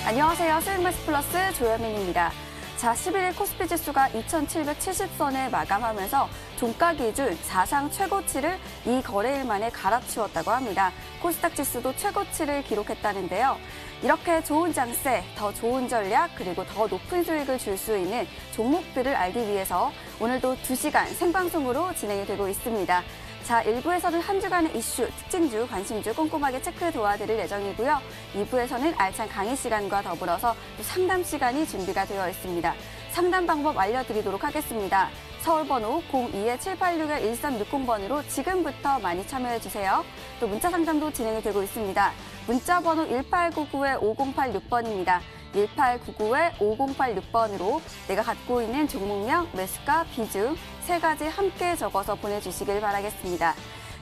안녕하세요. 수익마스 플러스 조현민입니다. 자, 11일 코스피 지수가 2,770선에 마감하면서 종가 기준 사상 최고치를 이 거래일 만에 갈아치웠다고 합니다. 코스닥 지수도 최고치를 기록했다는데요. 이렇게 좋은 장세, 더 좋은 전략, 그리고 더 높은 수익을 줄 수 있는 종목들을 알기 위해서 오늘도 2시간 생방송으로 진행이 되고 있습니다. 자, 1부에서는 한 주간의 이슈, 특징주, 관심주 꼼꼼하게 체크 도와드릴 예정이고요. 2부에서는 알찬 강의 시간과 더불어서 또 상담 시간이 준비가 되어 있습니다. 상담 방법 알려드리도록 하겠습니다. 서울번호 02-786-1360번으로 지금부터 많이 참여해주세요. 또 문자 상담도 진행이 되고 있습니다. 문자번호 1899-5086번입니다. 1899-5086번으로 내가 갖고 있는 종목명, 매수가, 비중 3가지 함께 적어서 보내주시길 바라겠습니다.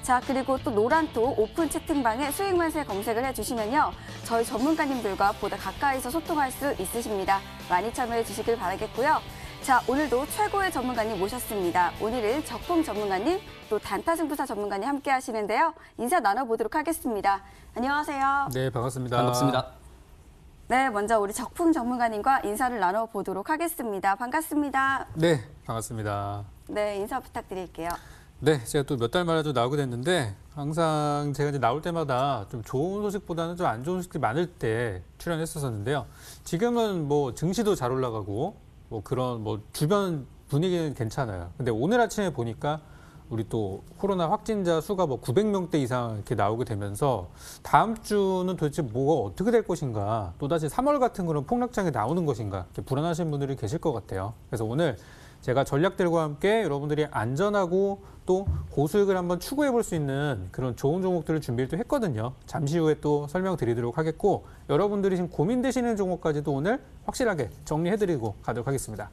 자, 그리고 또 노란톡 오픈 채팅방에 수익만세 검색을 해주시면요. 저희 전문가님들과 보다 가까이서 소통할 수 있으십니다. 많이 참여해 주시길 바라겠고요. 자, 오늘도 최고의 전문가님 모셨습니다. 오늘은 적풍 전문가님, 또 단타승부사 전문가님 함께 하시는데요. 인사 나눠보도록 하겠습니다. 안녕하세요. 네, 반갑습니다. 반갑습니다. 네, 먼저 우리 적풍 전문가님과 인사를 나눠보도록 하겠습니다. 반갑습니다. 네, 반갑습니다. 네, 인사 부탁드릴게요. 네, 제가 또 몇 달 만에 또 나오게 됐는데 항상 제가 이제 나올 때마다 좀 좋은 소식보다는 좀 안 좋은 소식이 많을 때 출연했었는데요. 지금은 뭐 증시도 잘 올라가고 뭐 그런 뭐 주변 분위기는 괜찮아요. 근데 오늘 아침에 보니까 우리 또 코로나 확진자 수가 뭐 900명대 이상 이렇게 나오게 되면서 다음 주는 도대체 뭐가 어떻게 될 것인가, 또다시 3월 같은 그런 폭락장이 나오는 것인가, 이렇게 불안하신 분들이 계실 것 같아요. 그래서 오늘 제가 전략들과 함께 여러분들이 안전하고 또 고수익을 한번 추구해 볼 수 있는 그런 좋은 종목들을 준비를 또 했거든요. 잠시 후에 또 설명드리도록 하겠고, 여러분들이 지금 고민되시는 종목까지도 오늘 확실하게 정리해드리고 가도록 하겠습니다.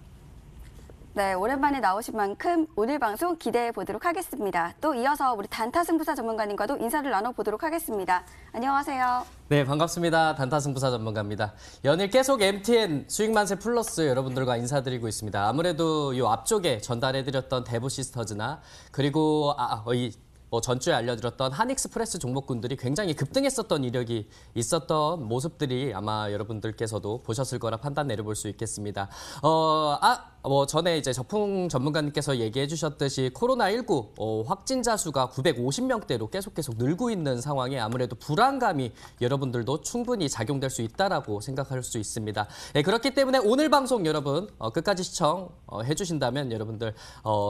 네, 오랜만에 나오신 만큼 오늘 방송 기대해 보도록 하겠습니다. 또 이어서 우리 단타승부사 전문가님과도 인사를 나눠보도록 하겠습니다. 안녕하세요. 네, 반갑습니다. 단타승부사 전문가입니다. 연일 계속 MTN 수익만세 플러스 여러분들과 인사드리고 있습니다. 아무래도 이 앞쪽에 전달해드렸던 대부시스터즈나 그리고 전주에 알려드렸던 한익스프레스 종목군들이 굉장히 급등했었던 이력이 있었던 모습들이 아마 여러분들께서도 보셨을 거라 판단 내려볼 수 있겠습니다. 전에 이제 적풍 전문가님께서 얘기해 주셨듯이 코로나19 확진자 수가 950명대로 계속 늘고 있는 상황에 아무래도 불안감이 여러분들도 충분히 작용될 수 있다라고 생각할 수 있습니다. 네, 그렇기 때문에 오늘 방송 여러분 끝까지 시청해 주신다면 여러분들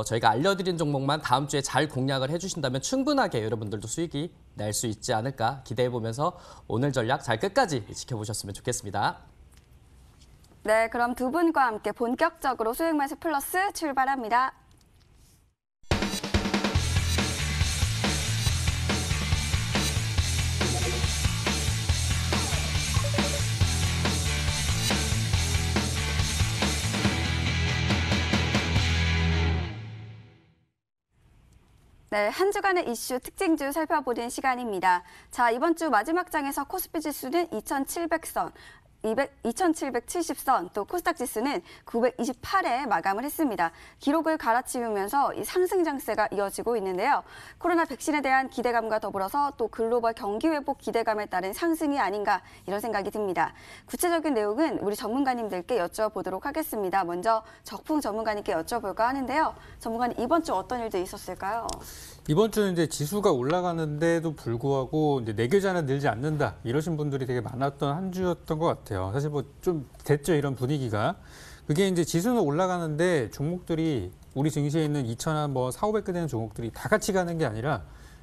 저희가 알려드린 종목만 다음 주에 잘 공략을 해주신다면 충분하게 여러분들도 수익이 날 수 있지 않을까 기대해보면서 오늘 전략 잘 끝까지 지켜보셨으면 좋겠습니다. 네, 그럼 두 분과 함께 본격적으로 수익만세 플러스 출발합니다. 네, 한 주간의 이슈 특징주 살펴보는 시간입니다. 자, 이번 주 마지막 장에서 코스피 지수는 2,700선, 2,770선, 또 코스닥 지수는 928에 마감을 했습니다. 기록을 갈아치우면서 이 상승 장세가 이어지고 있는데요. 코로나 백신에 대한 기대감과 더불어서 또 글로벌 경기 회복 기대감에 따른 상승이 아닌가 이런 생각이 듭니다. 구체적인 내용은 우리 전문가님들께 여쭤보도록 하겠습니다. 먼저 적풍 전문가님께 여쭤볼까 하는데요. 전문가님, 이번 주 어떤 일들이 있었을까요? 이번 주는 이제 지수가 올라가는데도 불구하고 이제 내 계좌는 늘지 않는다, 이러신 분들이 되게 많았던 한 주였던 것 같아요. 사실 뭐 좀 됐죠, 이런 분위기가. 그게 이제 지수는 올라가는데 종목들이 우리 증시에 있는 2,000한 뭐 4,500개 되는 종목들이 다 같이 가는 게 아니라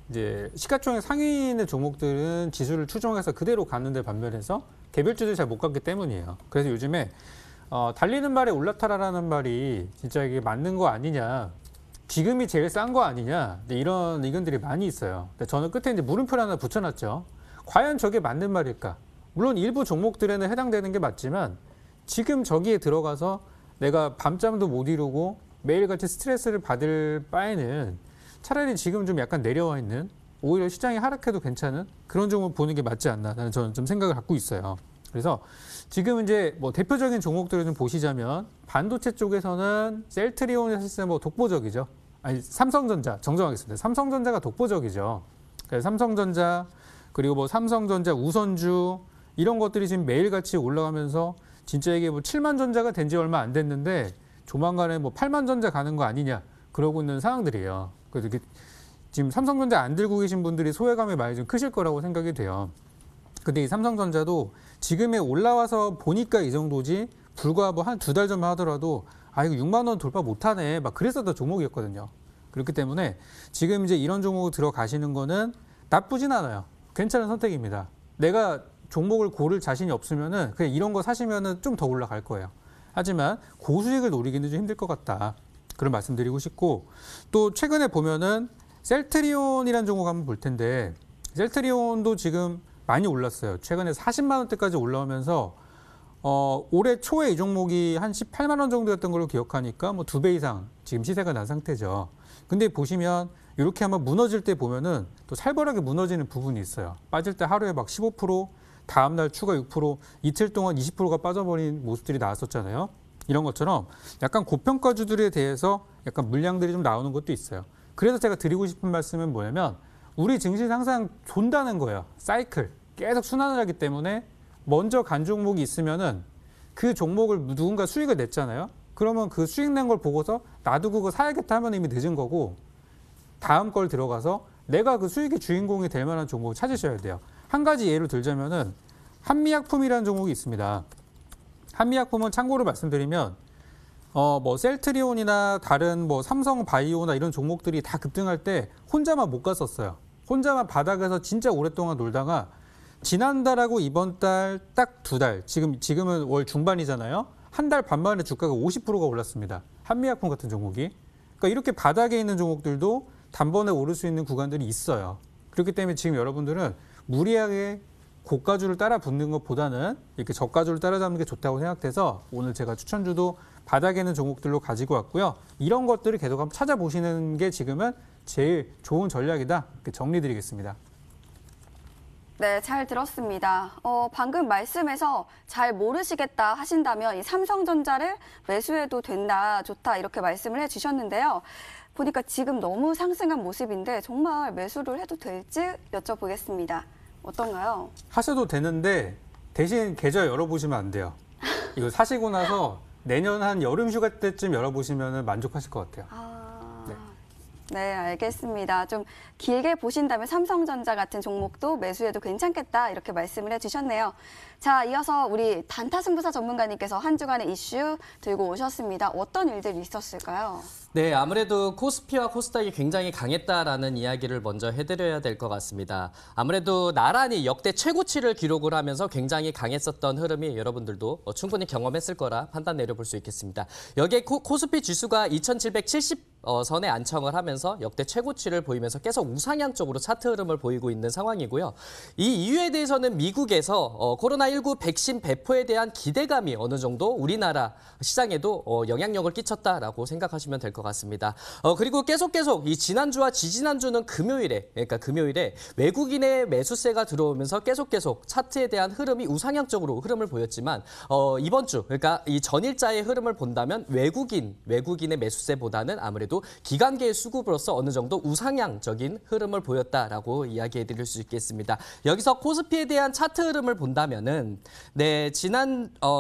이제 시가총액 상위에 있는 종목들은 지수를 추종해서 그대로 가는데 반면에서 개별주들이 잘 못 갔기 때문이에요. 그래서 요즘에 달리는 말에 올라타라라는 말이 진짜 이게 맞는 거 아니냐, 지금이 제일 싼 거 아니냐, 이런 의견들이 많이 있어요. 근데 저는 끝에 이제 물음표를 하나 붙여놨죠. 과연 저게 맞는 말일까? 물론 일부 종목들에는 해당되는 게 맞지만 지금 저기에 들어가서 내가 밤잠도 못 이루고 매일같이 스트레스를 받을 바에는 차라리 지금 좀 약간 내려와 있는, 오히려 시장이 하락해도 괜찮은 그런 종목 보는 게 맞지 않나, 저는 좀 생각을 갖고 있어요. 그래서 지금 이제 뭐 대표적인 종목들을 좀 보시자면 반도체 쪽에서는 셀트리온이 사실 뭐 독보적이죠. 아니, 삼성전자 정정하겠습니다. 삼성전자가 독보적이죠. 그래서 삼성전자, 그리고 뭐 삼성전자, 우선주, 이런 것들이 지금 매일같이 올라가면서 진짜 이게 뭐 7만 전자가 된 지 얼마 안 됐는데 조만간에 뭐 8만 전자 가는 거 아니냐 그러고 있는 상황들이에요. 그래서 이렇게 지금 삼성전자 안 들고 계신 분들이 소외감이 많이 좀 크실 거라고 생각이 돼요. 근데 이 삼성전자도 지금에 올라와서 보니까 이 정도지 불과 뭐 한 2달 전만 하더라도 아 이거 6만 원 돌파 못하네 막 그랬었던 종목이었거든요. 그렇기 때문에 지금 이제 이런 종목 들어가시는 거는 나쁘진 않아요. 괜찮은 선택입니다. 내가 종목을 고를 자신이 없으면은 그냥 이런 거 사시면은 좀 더 올라갈 거예요. 하지만 고수익을 노리기는 좀 힘들 것 같다. 그런 말씀드리고 싶고 또 최근에 보면은 셀트리온이라는 종목 한번 볼 텐데 셀트리온도 지금 많이 올랐어요. 최근에 40만 원대까지 올라오면서 올해 초에 이 종목이 한 18만 원 정도였던 걸로 기억하니까 뭐 2배 이상 지금 시세가 난 상태죠. 근데 보시면 이렇게 한번 무너질 때 보면은 또 살벌하게 무너지는 부분이 있어요. 빠질 때 하루에 막 15%, 다음 날 추가 6%, 이틀 동안 20%가 빠져버린 모습들이 나왔었잖아요. 이런 것처럼 약간 고평가주들에 대해서 약간 물량들이 좀 나오는 것도 있어요. 그래서 제가 드리고 싶은 말씀은 뭐냐면 우리 증시는 항상 돈다는 거예요. 사이클. 계속 순환을 하기 때문에 먼저 간 종목이 있으면은 그 종목을 누군가 수익을 냈잖아요. 그러면 그 수익 낸 걸 보고서 나도 그거 사야겠다 하면 이미 늦은 거고 다음 걸 들어가서 내가 그 수익의 주인공이 될 만한 종목을 찾으셔야 돼요. 한 가지 예를 들자면은 한미약품이라는 종목이 있습니다. 한미약품은 참고로 말씀드리면 뭐 셀트리온이나 다른 뭐 삼성바이오나 이런 종목들이 다 급등할 때 혼자만 못 갔었어요. 혼자만 바닥에서 진짜 오랫동안 놀다가 지난달하고 이번 달 딱 2달, 지금은 월 중반이잖아요. 한 달 반 만에 주가가 50%가 올랐습니다. 한미약품 같은 종목이. 그러니까 이렇게 바닥에 있는 종목들도 단번에 오를 수 있는 구간들이 있어요. 그렇기 때문에 지금 여러분들은 무리하게 고가주를 따라 붙는 것보다는 이렇게 저가주를 따라잡는 게 좋다고 생각돼서 오늘 제가 추천주도 바닥에 있는 종목들로 가지고 왔고요. 이런 것들을 계속 한번 찾아보시는 게 지금은 제일 좋은 전략이다. 이렇게 정리드리겠습니다. 네, 잘 들었습니다. 방금 말씀에서 잘 모르시겠다 하신다면 이 삼성전자를 매수해도 된다, 좋다 이렇게 말씀을 해주셨는데요. 보니까 지금 너무 상승한 모습인데 정말 매수를 해도 될지 여쭤보겠습니다. 어떤가요? 하셔도 되는데 대신 계좌 열어보시면 안 돼요. 이거 사시고 나서 내년 한 여름 휴가 때쯤 열어보시면 만족하실 것 같아요. 네. 네, 알겠습니다. 좀 길게 보신다면 삼성전자 같은 종목도 매수해도 괜찮겠다 이렇게 말씀을 해주셨네요. 자, 이어서 우리 단타승부사 전문가님께서 한 주간의 이슈 들고 오셨습니다. 어떤 일들이 있었을까요? 네, 아무래도 코스피와 코스닥이 굉장히 강했다라는 이야기를 먼저 해드려야 될 것 같습니다. 아무래도 나란히 역대 최고치를 기록을 하면서 굉장히 강했었던 흐름이 여러분들도 충분히 경험했을 거라 판단 내려볼 수 있겠습니다. 여기에 코스피 지수가 2770선에 안착을 하면서 역대 최고치를 보이면서 계속 우상향 쪽으로 차트 흐름을 보이고 있는 상황이고요. 이 이유에 대해서는 미국에서 코로나19 백신 배포에 대한 기대감이 어느 정도 우리나라 시장에도 영향력을 끼쳤다라고 생각하시면 될 것 같습니다. 그리고 계속 이 지난주와 지지난주는 금요일에 외국인의 매수세가 들어오면서 계속 차트에 대한 흐름이 우상향적으로 흐름을 보였지만 이번 주 그러니까 이 전일자의 흐름을 본다면 외국인의 매수세보다는 아무래도 기관계의 수급으로서 어느 정도 우상향적인 흐름을 보였다라고 이야기해드릴 수 있겠습니다. 여기서 코스피에 대한 차트 흐름을 본다면은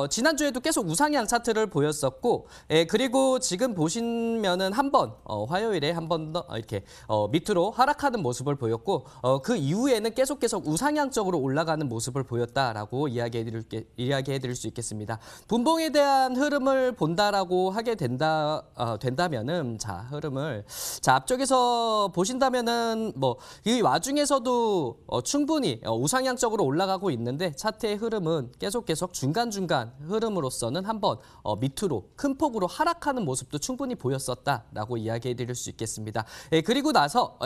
지난주에도 계속 우상향 차트를 보였었고 그리고 지금 보시면은 한번 화요일에 한 번 더 이렇게 밑으로 하락하는 모습을 보였고 그 이후에는 계속 우상향적으로 올라가는 모습을 보였다라고 이야기해드릴 수 있겠습니다. 분봉에 대한 흐름을 본다라고 하게 된다면은 흐름을 앞쪽에서 보신다면은 뭐 이 와중에서도 충분히 우상향적으로 올라가고 있는데 차트의 흐름은 계속 중간중간 흐름으로서는 한번 밑으로 큰 폭으로 하락하는 모습도 충분히 보였었다라고 이야기해드릴 수 있겠습니다. 그리고 나서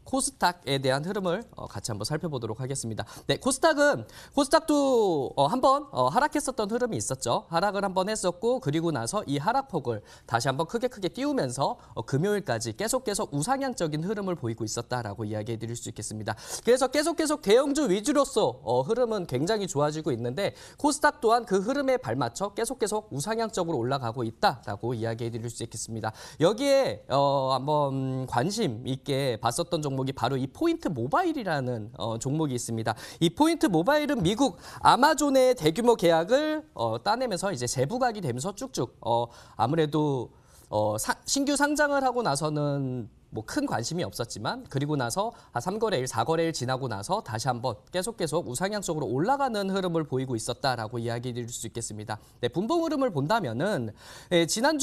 코스닥에 대한 흐름을 같이 한번 살펴보도록 하겠습니다. 네, 코스닥도 한번 하락했었던 흐름이 있었죠. 하락을 한번 했었고 그리고 나서 이 하락폭을 다시 한번 크게 띄우면서 금요일까지 계속 우상향적인 흐름을 보이고 있었다라고 이야기해 드릴 수 있겠습니다. 그래서 계속 대형주 위주로서 흐름은 굉장히 좋아지고 있는데 코스닥 또한 그 흐름에 발맞춰 계속 우상향적으로 올라가고 있다라고 이야기해 드릴 수 있겠습니다. 여기에 한번 관심 있게 봤었던 종목 종목이 바로 이 포인트 모바일이라는 종목이 있습니다. 이 포인트 모바일은 미국 아마존의 대규모 계약을 따내면서 이제 재부각이 되면서 쭉쭉 아무래도 신규 상장을 하고 나서는 뭐 큰 관심이 없었지만 그리고 나서 3거래일, 4거래일 지나고 나서 다시 한번 계속 우상향적으로 올라가는 흐름을 보이고 있었다라고 이야기 드릴 수 있겠습니다. 네, 분봉 흐름을 본다면은 이번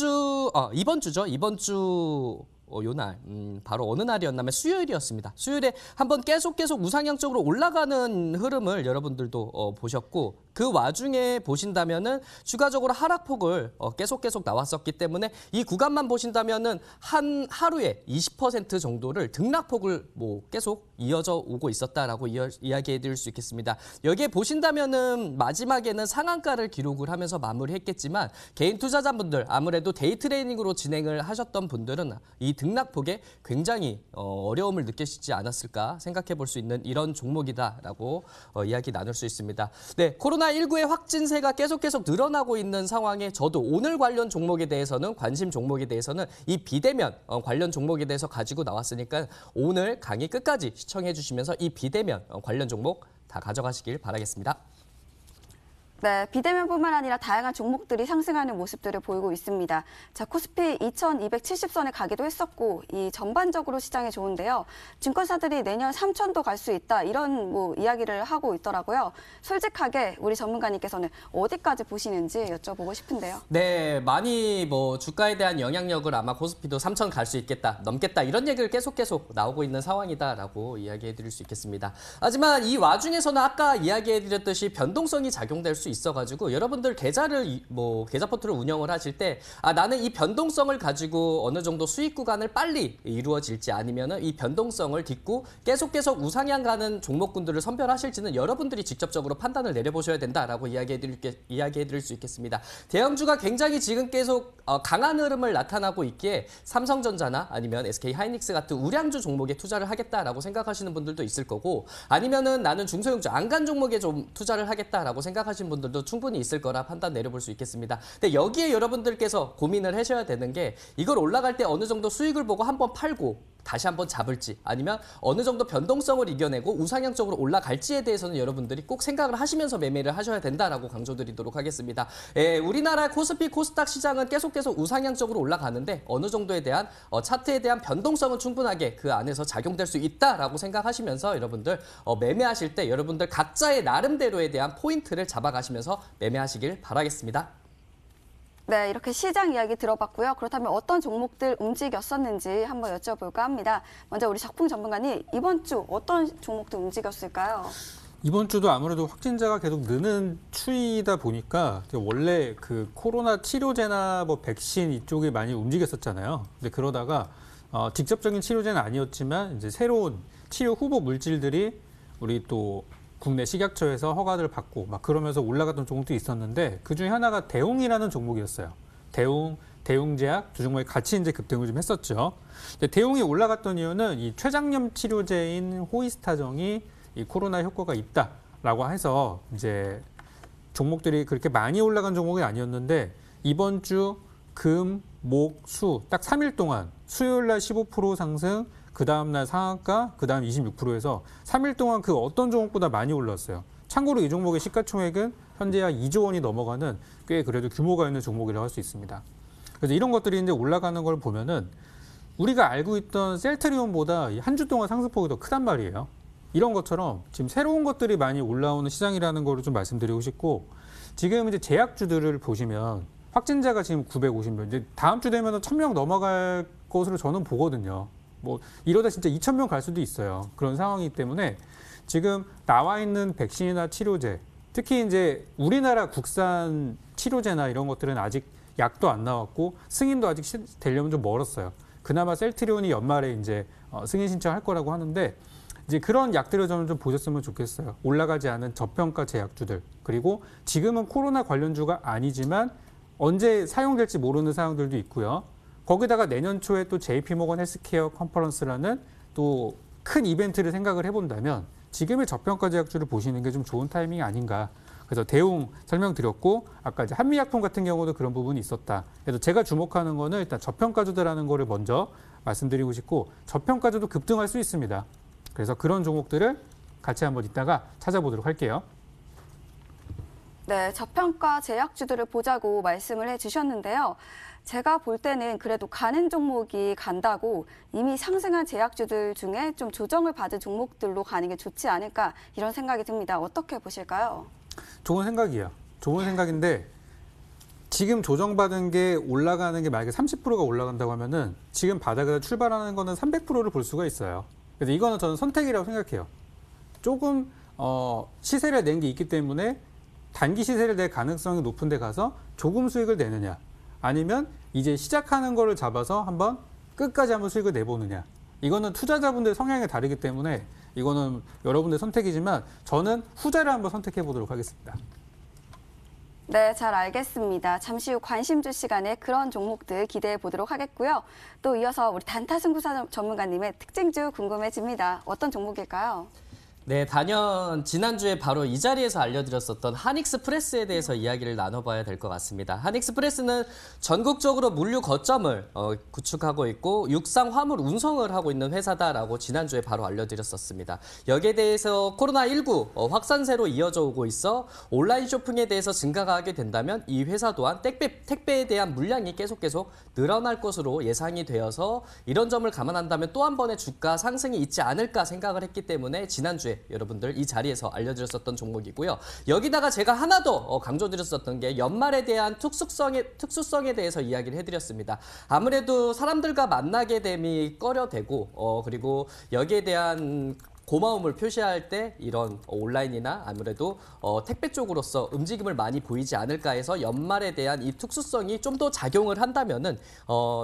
주 요날 바로 어느 날이었냐면 수요일이었습니다. 수요일에 한번 계속 우상향적으로 올라가는 흐름을 여러분들도 보셨고 그 와중에 보신다면은 추가적으로 하락폭을 계속 나왔었기 때문에 이 구간만 보신다면은 한 하루에 20% 정도를 등락폭을 계속 이어져 오고 있었다라고 이야기해 드릴 수 있겠습니다. 여기에 보신다면은 마지막에는 상한가를 기록을 하면서 마무리했겠지만 개인 투자자분들 아무래도 데이 트레이닝으로 진행을 하셨던 분들은 이 등락폭에 굉장히 어려움을 느끼시지 않았을까 생각해 볼 수 있는 이런 종목이다라고 이야기 나눌 수 있습니다. 네, 코로나19의 확진세가 계속 늘어나고 있는 상황에 저도 오늘 관련 종목에 대해서는 관심 종목에 대해서는 이 비대면 관련 종목에 대해서 가지고 나왔으니까 오늘 강의 끝까지 시청해 주시면서 이 비대면 관련 종목 다 가져가시길 바라겠습니다. 네, 비대면뿐만 아니라 다양한 종목들이 상승하는 모습들을 보이고 있습니다. 자, 코스피 2270선에 가기도 했었고 이 전반적으로 시장이 좋은데요. 증권사들이 내년 3000도 갈 수 있다 이런 이야기를 하고 있더라고요. 솔직하게 우리 전문가님께서는 어디까지 보시는지 여쭤보고 싶은데요. 네, 많이 주가에 대한 영향력을 아마 코스피도 3000 갈 수 있겠다, 넘겠다 이런 얘기를 계속 나오고 있는 상황이다라고 이야기해 드릴 수 있겠습니다. 하지만 이 와중에서는 아까 이야기해 드렸듯이 변동성이 작용될 수 있어가지고 여러분들 계좌 포트를 운영을 하실 때 나는 이 변동성을 가지고 어느 정도 수익 구간을 빨리 이루어질지 아니면은 이 변동성을 딛고 계속 우상향 가는 종목군들을 선별하실지는 여러분들이 직접적으로 판단을 내려보셔야 된다라고 이야기해 드릴 수 있겠습니다. 대형주가 굉장히 지금 계속 강한 흐름을 나타나고 있기에 삼성전자나 아니면 SK하이닉스 같은 우량주 종목에 투자를 하겠다라고 생각하시는 분들도 있을 거고 아니면은 나는 중소형주 안간 종목에 좀 투자를 하겠다라고 생각하시는 분들도 충분히 있을 거라 판단 내려볼 수 있겠습니다. 근데 여기에 여러분들께서 고민을 하셔야 되는 게 이걸 올라갈 때 어느 정도 수익을 보고 한번 팔고 다시 한번 잡을지 아니면 어느 정도 변동성을 이겨내고 우상향적으로 올라갈지에 대해서는 여러분들이 꼭 생각을 하시면서 매매를 하셔야 된다라고 강조드리도록 하겠습니다. 우리나라 코스피 코스닥 시장은 계속 우상향적으로 올라가는데 어느 정도에 대한 차트에 대한 변동성은 충분하게 그 안에서 작용될 수 있다라고 생각하시면서 여러분들 매매하실 때 여러분들 각자의 나름대로에 대한 포인트를 잡아가시면서 매매하시길 바라겠습니다. 네, 이렇게 시장 이야기 들어봤고요. 그렇다면 어떤 종목들 움직였었는지 한번 여쭤볼까 합니다. 먼저 우리 작품 전문가님, 이번 주 어떤 종목들 움직였을까요? 이번 주도 아무래도 확진자가 계속 느는 추이다 보니까 원래 그 코로나 치료제나 백신 이쪽이 많이 움직였었잖아요. 근데 그러다가 직접적인 치료제는 아니었지만 이제 새로운 치료 후보 물질들이 우리 또 국내 식약처에서 허가를 받고 그러면서 올라갔던 종목도 있었는데 그중에 하나가 대웅이라는 종목이었어요. 대웅제약 두 종목이 같이 이제 급등을 좀 했었죠. 근데 대웅이 올라갔던 이유는 이 췌장염 치료제인 호이스타정이 이 코로나 효과가 있다라고 해서 이제 종목들이 그렇게 많이 올라간 종목이 아니었는데 이번 주 금, 목, 수 딱 3일 동안 수요일 날 15% 상승, 그 다음날 상한가, 그 다음 26%에서 3일 동안 그 어떤 종목보다 많이 올랐어요. 참고로 이 종목의 시가총액은 현재 약 2조 원이 넘어가는 꽤 그래도 규모가 있는 종목이라고 할 수 있습니다. 그래서 이런 것들이 이제 올라가는 걸 보면은 우리가 알고 있던 셀트리온보다 한 주 동안 상승폭이 더 크단 말이에요. 이런 것처럼 지금 새로운 것들이 많이 올라오는 시장이라는 거를 좀 말씀드리고 싶고 지금 이제 제약주들을 보시면 확진자가 지금 950명, 이제 다음 주 되면 1000명 넘어갈 것으로 저는 보거든요. 이러다 진짜 2000명 갈 수도 있어요. 그런 상황이기 때문에 지금 나와 있는 백신이나 치료제, 특히 이제 우리나라 국산 치료제나 이런 것들은 아직 약도 안 나왔고 승인도 아직 되려면 좀 멀었어요. 그나마 셀트리온이 연말에 이제 승인 신청할 거라고 하는데 이제 그런 약들을 저는 좀 보셨으면 좋겠어요. 올라가지 않은 저평가 제약주들. 그리고 지금은 코로나 관련주가 아니지만 언제 사용될지 모르는 사용들도 있고요. 거기다가 내년 초에 또 JP모건 헬스케어 컨퍼런스라는 또 큰 이벤트를 생각을 해본다면 지금의 저평가 제약주를 보시는 게 좀 좋은 타이밍이 아닌가. 그래서 대웅 설명드렸고 아까 이제 한미약품 같은 경우도 그런 부분이 있었다. 그래서 제가 주목하는 거는 일단 저평가주다라는 거를 먼저 말씀드리고 싶고 저평가주도 급등할 수 있습니다. 그래서 그런 종목들을 같이 한번 이따가 찾아보도록 할게요. 네, 저평가 제약주들을 보자고 말씀을 해주셨는데요. 제가 볼 때는 그래도 가는 종목이 간다고 이미 상승한 제약주들 중에 좀 조정을 받은 종목들로 가는 게 좋지 않을까 이런 생각이 듭니다. 어떻게 보실까요? 좋은 생각이에요. 좋은 생각인데 지금 조정받은 게 올라가는 게 만약에 30%가 올라간다고 하면은 지금 바닥에서 출발하는 거는 300%를 볼 수가 있어요. 그래서 이거는 저는 선택이라고 생각해요. 조금 시세를 낸 게 있기 때문에 단기 시세를 낼 가능성이 높은 데 가서 조금 수익을 내느냐 아니면 이제 시작하는 거를 잡아서 한번 끝까지 한번 수익을 내보느냐 이거는 투자자분들 성향이 다르기 때문에 이거는 여러분들 선택이지만 저는 후자를 한번 선택해 보도록 하겠습니다. 네, 잘 알겠습니다. 잠시 후 관심주 시간에 그런 종목들 기대해 보도록 하겠고요. 또 이어서 우리 단타승부사 전문가님의 특징주 궁금해집니다. 어떤 종목일까요? 네, 단연 지난주에 바로 이 자리에서 알려드렸었던 한익스프레스에 대해서 이야기를 나눠봐야 될 것 같습니다. 한익스프레스는 전국적으로 물류 거점을 구축하고 있고 육상 화물 운송을 하고 있는 회사다라고 지난주에 바로 알려드렸었습니다. 여기에 대해서 코로나19 확산세로 이어져 오고 있어 온라인 쇼핑에 대해서 증가가 하게 된다면 이 회사 또한 택배에 대한 물량이 계속 늘어날 것으로 예상이 되어서 이런 점을 감안한다면 또 한 번의 주가 상승이 있지 않을까 생각을 했기 때문에 지난주에 여러분들 이 자리에서 알려드렸었던 종목이고요. 여기다가 제가 하나 더 강조드렸었던 게 연말에 대한 특수성에 대해서 이야기를 해드렸습니다. 아무래도 사람들과 만나게 됨이 꺼려되고 그리고 여기에 대한 고마움을 표시할 때 이런 온라인이나 아무래도 택배 쪽으로서 움직임을 많이 보이지 않을까 해서 연말에 대한 이 특수성이 좀 더 작용을 한다면은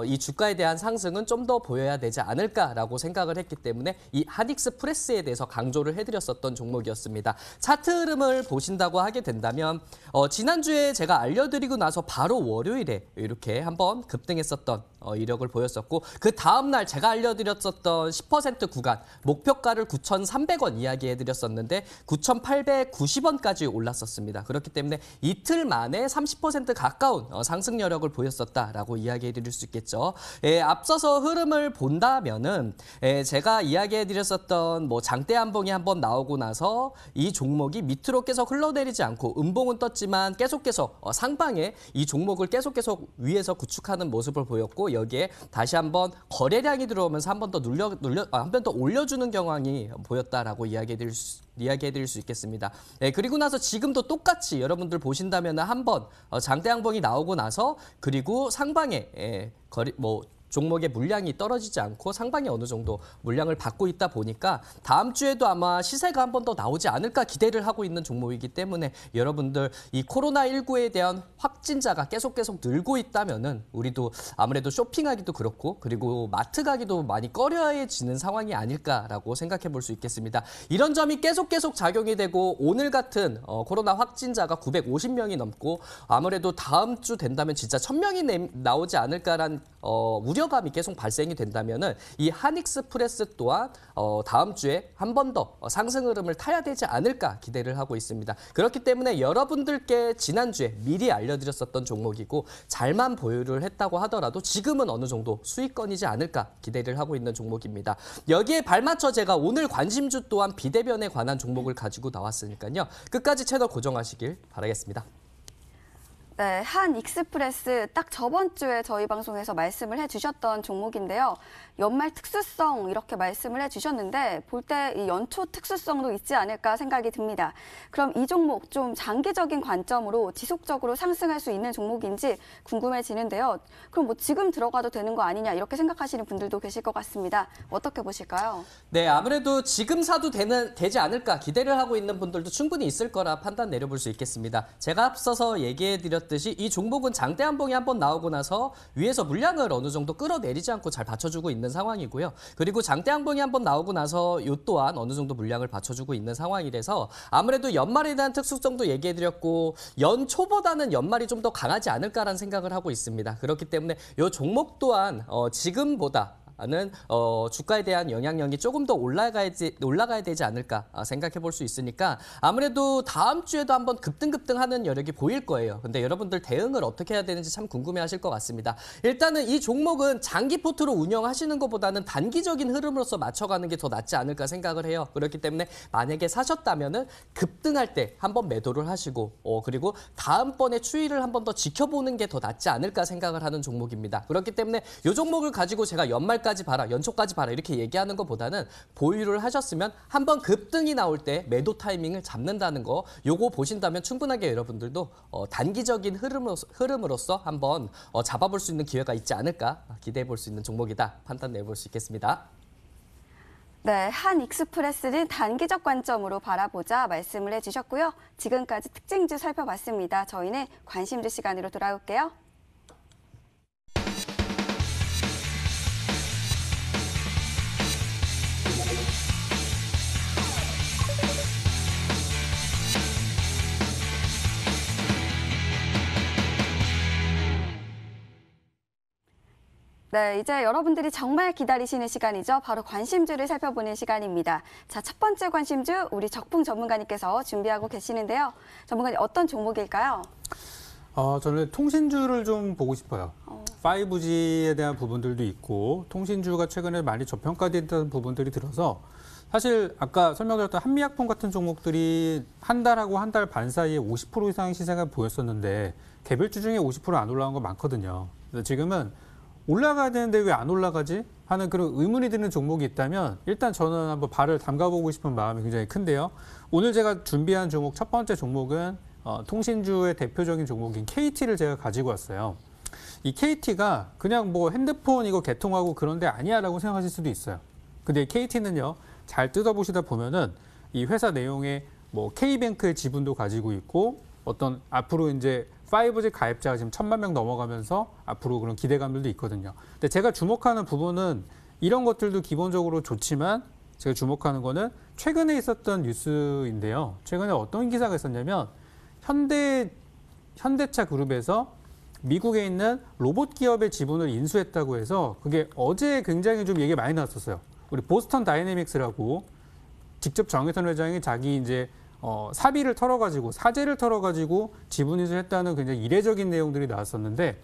이 주가에 대한 상승은 좀 더 보여야 되지 않을까라고 생각을 했기 때문에 이 한익스프레스에 대해서 강조를 해드렸었던 종목이었습니다. 차트 흐름을 보신다고 하게 된다면 지난주에 제가 알려드리고 나서 바로 월요일에 이렇게 한번 급등했었던 이력을 보였었고 그 다음날 제가 알려드렸었던 10% 구간 목표가를 9,300원 이야기해드렸었는데 9,890원까지 올랐었습니다. 그렇기 때문에 이틀 만에 30% 가까운 상승 여력을 보였었다라고 이야기해드릴 수 있겠죠. 앞서서 흐름을 본다면은 제가 이야기해드렸었던 뭐 장대 한봉이 한번 나오고 나서 이 종목이 밑으로 계속 흘러내리지 않고 음봉은 떴지만 계속 상방에 이 종목을 계속 위에서 구축하는 모습을 보였고 여기에 다시 한번 거래량이 들어오면서 한 번 더 한 번 더 올려주는 경향이 보였다라고 이야기해드릴 수 있겠습니다. 그리고 나서 지금도 똑같이 여러분들 보신다면 한번 장대 양봉이 나오고 나서 그리고 상방에 종목의 물량이 떨어지지 않고 상방에 어느 정도 물량을 받고 있다 보니까 다음 주에도 아마 시세가 한 번 더 나오지 않을까 기대를 하고 있는 종목이기 때문에 여러분들 이 코로나19에 대한 확진자가 계속 늘고 있다면은 우리도 아무래도 쇼핑하기도 그렇고 그리고 마트 가기도 많이 꺼려해지는 상황이 아닐까라고 생각해 볼 수 있겠습니다. 이런 점이 계속 작용이 되고 오늘 같은 코로나 확진자가 950명이 넘고 아무래도 다음 주 된다면 진짜 1000명이 나오지 않을까란 우려감이 계속 발생이 된다면은 이 한익스프레스 또한 다음 주에 한 번 더 상승 흐름을 타야 되지 않을까 기대를 하고 있습니다. 그렇기 때문에 여러분들께 지난주에 미리 알려드렸었던 종목이고 잘만 보유를 했다고 하더라도 지금은 어느 정도 수익권이지 않을까 기대를 하고 있는 종목입니다. 여기에 발맞춰 제가 오늘 관심주 또한 비대면에 관한 종목을 가지고 나왔으니까요. 끝까지 채널 고정하시길 바라겠습니다. 네, 한익스프레스 딱 저번 주에 저희 방송에서 말씀을 해주셨던 종목인데요. 연말 특수성 이렇게 말씀을 해주셨는데 볼 때 이 연초 특수성도 있지 않을까 생각이 듭니다. 그럼 이 종목 좀 장기적인 관점으로 지속적으로 상승할 수 있는 종목인지 궁금해지는데요. 그럼 뭐 지금 들어가도 되는 거 아니냐 이렇게 생각하시는 분들도 계실 것 같습니다. 어떻게 보실까요? 네, 아무래도 지금 사도 되지 않을까 기대를 하고 있는 분들도 충분히 있을 거라 판단 내려볼 수 있겠습니다. 제가 앞서서 얘기해드렸듯이 이 종목은 장대 한봉이 한번 나오고 나서 위에서 물량을 어느 정도 끌어내리지 않고 잘 받쳐주고 있는 상황이고요. 그리고 장대 한봉이 한번 나오고 나서 이 또한 어느 정도 물량을 받쳐주고 있는 상황이라서 아무래도 연말에 대한 특수성도 얘기해드렸고 연초보다는 연말이 좀 더 강하지 않을까라는 생각을 하고 있습니다. 그렇기 때문에 이 종목 또한 지금보다 보다는 주가에 대한 영향력이 조금 더 올라가야 되지 않을까 생각해 볼 수 있으니까 아무래도 다음 주에도 한번 급등하는 여력이 보일 거예요. 근데 여러분들 대응을 어떻게 해야 되는지 참 궁금해하실 것 같습니다. 일단은 이 종목은 장기 포트로 운영하시는 것보다는 단기적인 흐름으로서 맞춰가는 게 더 낫지 않을까 생각을 해요. 그렇기 때문에 만약에 사셨다면은 급등할 때 한번 매도를 하시고 그리고 다음번에 추이를 한번 더 지켜보는 게 더 낫지 않을까 생각을 하는 종목입니다. 그렇기 때문에 이 종목을 가지고 제가 연말까지 봐라, 연초까지 봐라 이렇게 얘기하는 것보다는 보유를 하셨으면 한번 급등이 나올 때 매도 타이밍을 잡는다는 거 요거 보신다면 충분하게 여러분들도 단기적인 흐름으로서 한번 잡아볼 수 있는 기회가 있지 않을까 기대해 볼 수 있는 종목이다 판단 내볼 수 있겠습니다. 네, 한익스프레스는 단기적 관점으로 바라보자 말씀을 해주셨고요. 지금까지 특징주 살펴봤습니다. 저희는 관심주 시간으로 돌아올게요. 네, 이제 여러분들이 정말 기다리시는 시간이죠. 바로 관심주를 살펴보는 시간입니다. 자, 첫 번째 관심주 우리 적풍 전문가님께서 준비하고 계시는데요. 전문가님 어떤 종목일까요? 저는 통신주를 좀 보고 싶어요. 5G에 대한 부분들도 있고 통신주가 최근에 많이 저평가됐다는 부분들이 들어서 사실 아까 설명드렸던 한미약품 같은 종목들이 한 달하고 한 달 반 사이에 50% 이상의 시세가 보였었는데 개별주 중에 50% 안 올라간 거 많거든요. 그래서 지금은 올라가야 되는데 왜 안 올라가지? 하는 그런 의문이 드는 종목이 있다면 일단 저는 한번 발을 담가보고 싶은 마음이 굉장히 큰데요. 오늘 제가 준비한 종목 첫 번째 종목은 통신주의 대표적인 종목인 KT를 제가 가지고 왔어요. 이 KT가 그냥 뭐 핸드폰 이거 개통하고 그런 데 아니야라고 생각하실 수도 있어요. 근데 KT는요, 잘 뜯어보시다 보면은 이 회사 내용에 뭐 K뱅크의 지분도 가지고 있고 어떤 앞으로 이제 5G 가입자가 지금 1,000만 명 넘어가면서 앞으로 그런 기대감들도 있거든요. 근데 제가 주목하는 부분은 이런 것들도 기본적으로 좋지만 제가 주목하는 거는 최근에 있었던 뉴스인데요. 최근에 어떤 기사가 있었냐면 현대차 그룹에서 미국에 있는 로봇 기업의 지분을 인수했다고 해서 그게 어제 굉장히 좀 얘기 많이 나왔었어요. 우리 보스턴 다이내믹스라고 직접 정의선 회장이 자기 이제 사비를 털어가지고 사재를 털어가지고 지분 인수했다는 굉장히 이례적인 내용들이 나왔었는데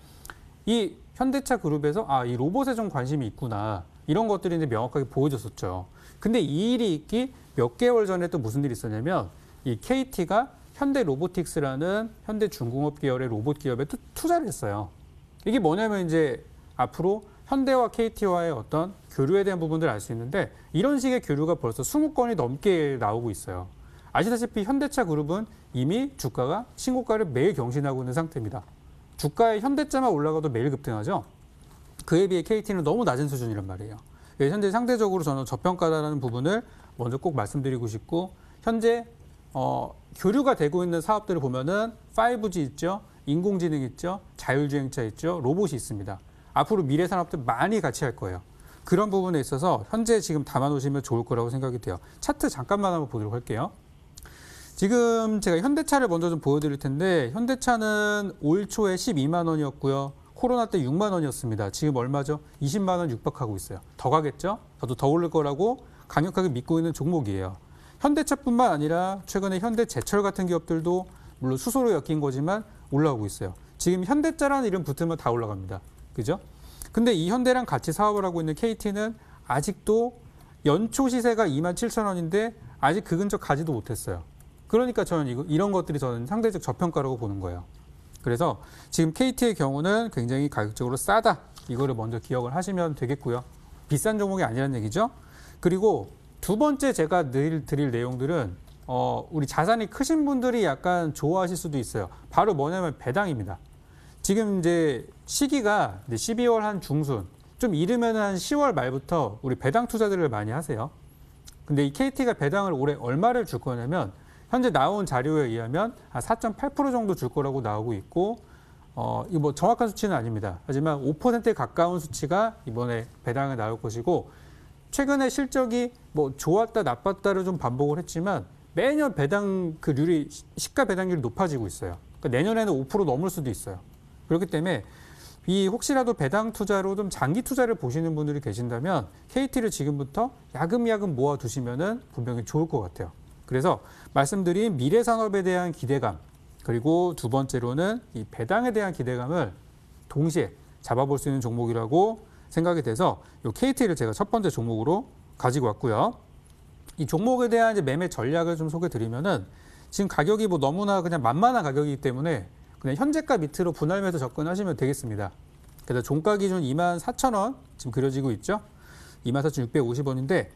이 현대차 그룹에서 이 로봇에 좀 관심이 있구나 이런 것들이 이제 명확하게 보여졌었죠. 근데 이 일이 있기 몇 개월 전에 또 무슨 일이 있었냐면 이 KT가 현대 로보틱스라는 현대 중공업 계열의 로봇 기업에 또 투자를 했어요. 이게 뭐냐면 이제 앞으로 현대와 KT와의 어떤 교류에 대한 부분들을 알 수 있는데 이런 식의 교류가 벌써 20건이 넘게 나오고 있어요. 아시다시피 현대차 그룹은 이미 주가가 신고가를 매일 경신하고 있는 상태입니다. 주가의 현대차만 올라가도 매일 급등하죠. 그에 비해 KT는 너무 낮은 수준이란 말이에요. 현재 상대적으로 저는 저평가다라는 부분을 먼저 꼭 말씀드리고 싶고 현재 교류가 되고 있는 사업들을 보면은 5G 있죠, 인공지능 있죠, 자율주행차 있죠, 로봇이 있습니다. 앞으로 미래 산업들 많이 같이 할 거예요. 그런 부분에 있어서 현재 지금 담아놓으시면 좋을 거라고 생각이 돼요. 차트 잠깐만 한번 보도록 할게요. 지금 제가 현대차를 먼저 좀 보여드릴 텐데 현대차는 올 초에 12만 원이었고요. 코로나 때 6만 원이었습니다. 지금 얼마죠? 20만 원 육박하고 있어요. 더 가겠죠? 저도 더 오를 거라고 강력하게 믿고 있는 종목이에요. 현대차뿐만 아니라 최근에 현대제철 같은 기업들도 물론 수소로 엮인 거지만 올라오고 있어요. 지금 현대차라는 이름 붙으면 다 올라갑니다. 그죠? 근데 이 현대랑 같이 사업을 하고 있는 KT는 아직도 연초 시세가 27,000원인데 아직 그 근처 가지도 못했어요. 그러니까 저는 이런 것들이 저는 상대적 저평가라고 보는 거예요. 그래서 지금 KT의 경우는 굉장히 가격적으로 싸다. 이거를 먼저 기억을 하시면 되겠고요. 비싼 종목이 아니라는 얘기죠. 그리고 두 번째 제가 늘 드릴 내용들은 우리 자산이 크신 분들이 약간 좋아하실 수도 있어요. 바로 뭐냐면 배당입니다. 지금 이제 시기가 12월 한 중순, 좀 이르면 한 10월 말부터 우리 배당 투자들을 많이 하세요. 근데 이 KT가 배당을 올해 얼마를 줄 거냐면 현재 나온 자료에 의하면 한 4.8% 정도 줄 거라고 나오고 있고 이거 뭐 정확한 수치는 아닙니다. 하지만 5%에 가까운 수치가 이번에 배당에 나올 것이고 최근에 실적이 뭐 좋았다 나빴다를 좀 반복을 했지만 매년 배당 시가 배당률이 높아지고 있어요. 그러니까 내년에는 5% 넘을 수도 있어요. 그렇기 때문에 이 혹시라도 배당 투자로 좀 장기 투자를 보시는 분들이 계신다면 KT를 지금부터 야금야금 모아두시면은 분명히 좋을 것 같아요. 그래서 말씀드린 미래 산업에 대한 기대감, 그리고 두 번째로는 이 배당에 대한 기대감을 동시에 잡아볼 수 있는 종목이라고 생각이 돼서 이 KT를 제가 첫 번째 종목으로 가지고 왔고요. 이 종목에 대한 이제 매매 전략을 좀 소개드리면은 지금 가격이 뭐 너무나 그냥 만만한 가격이기 때문에 그냥 현재가 밑으로 분할 매수 접근하시면 되겠습니다. 그래서 종가 기준 24,000원 지금 그려지고 있죠. 24,650원인데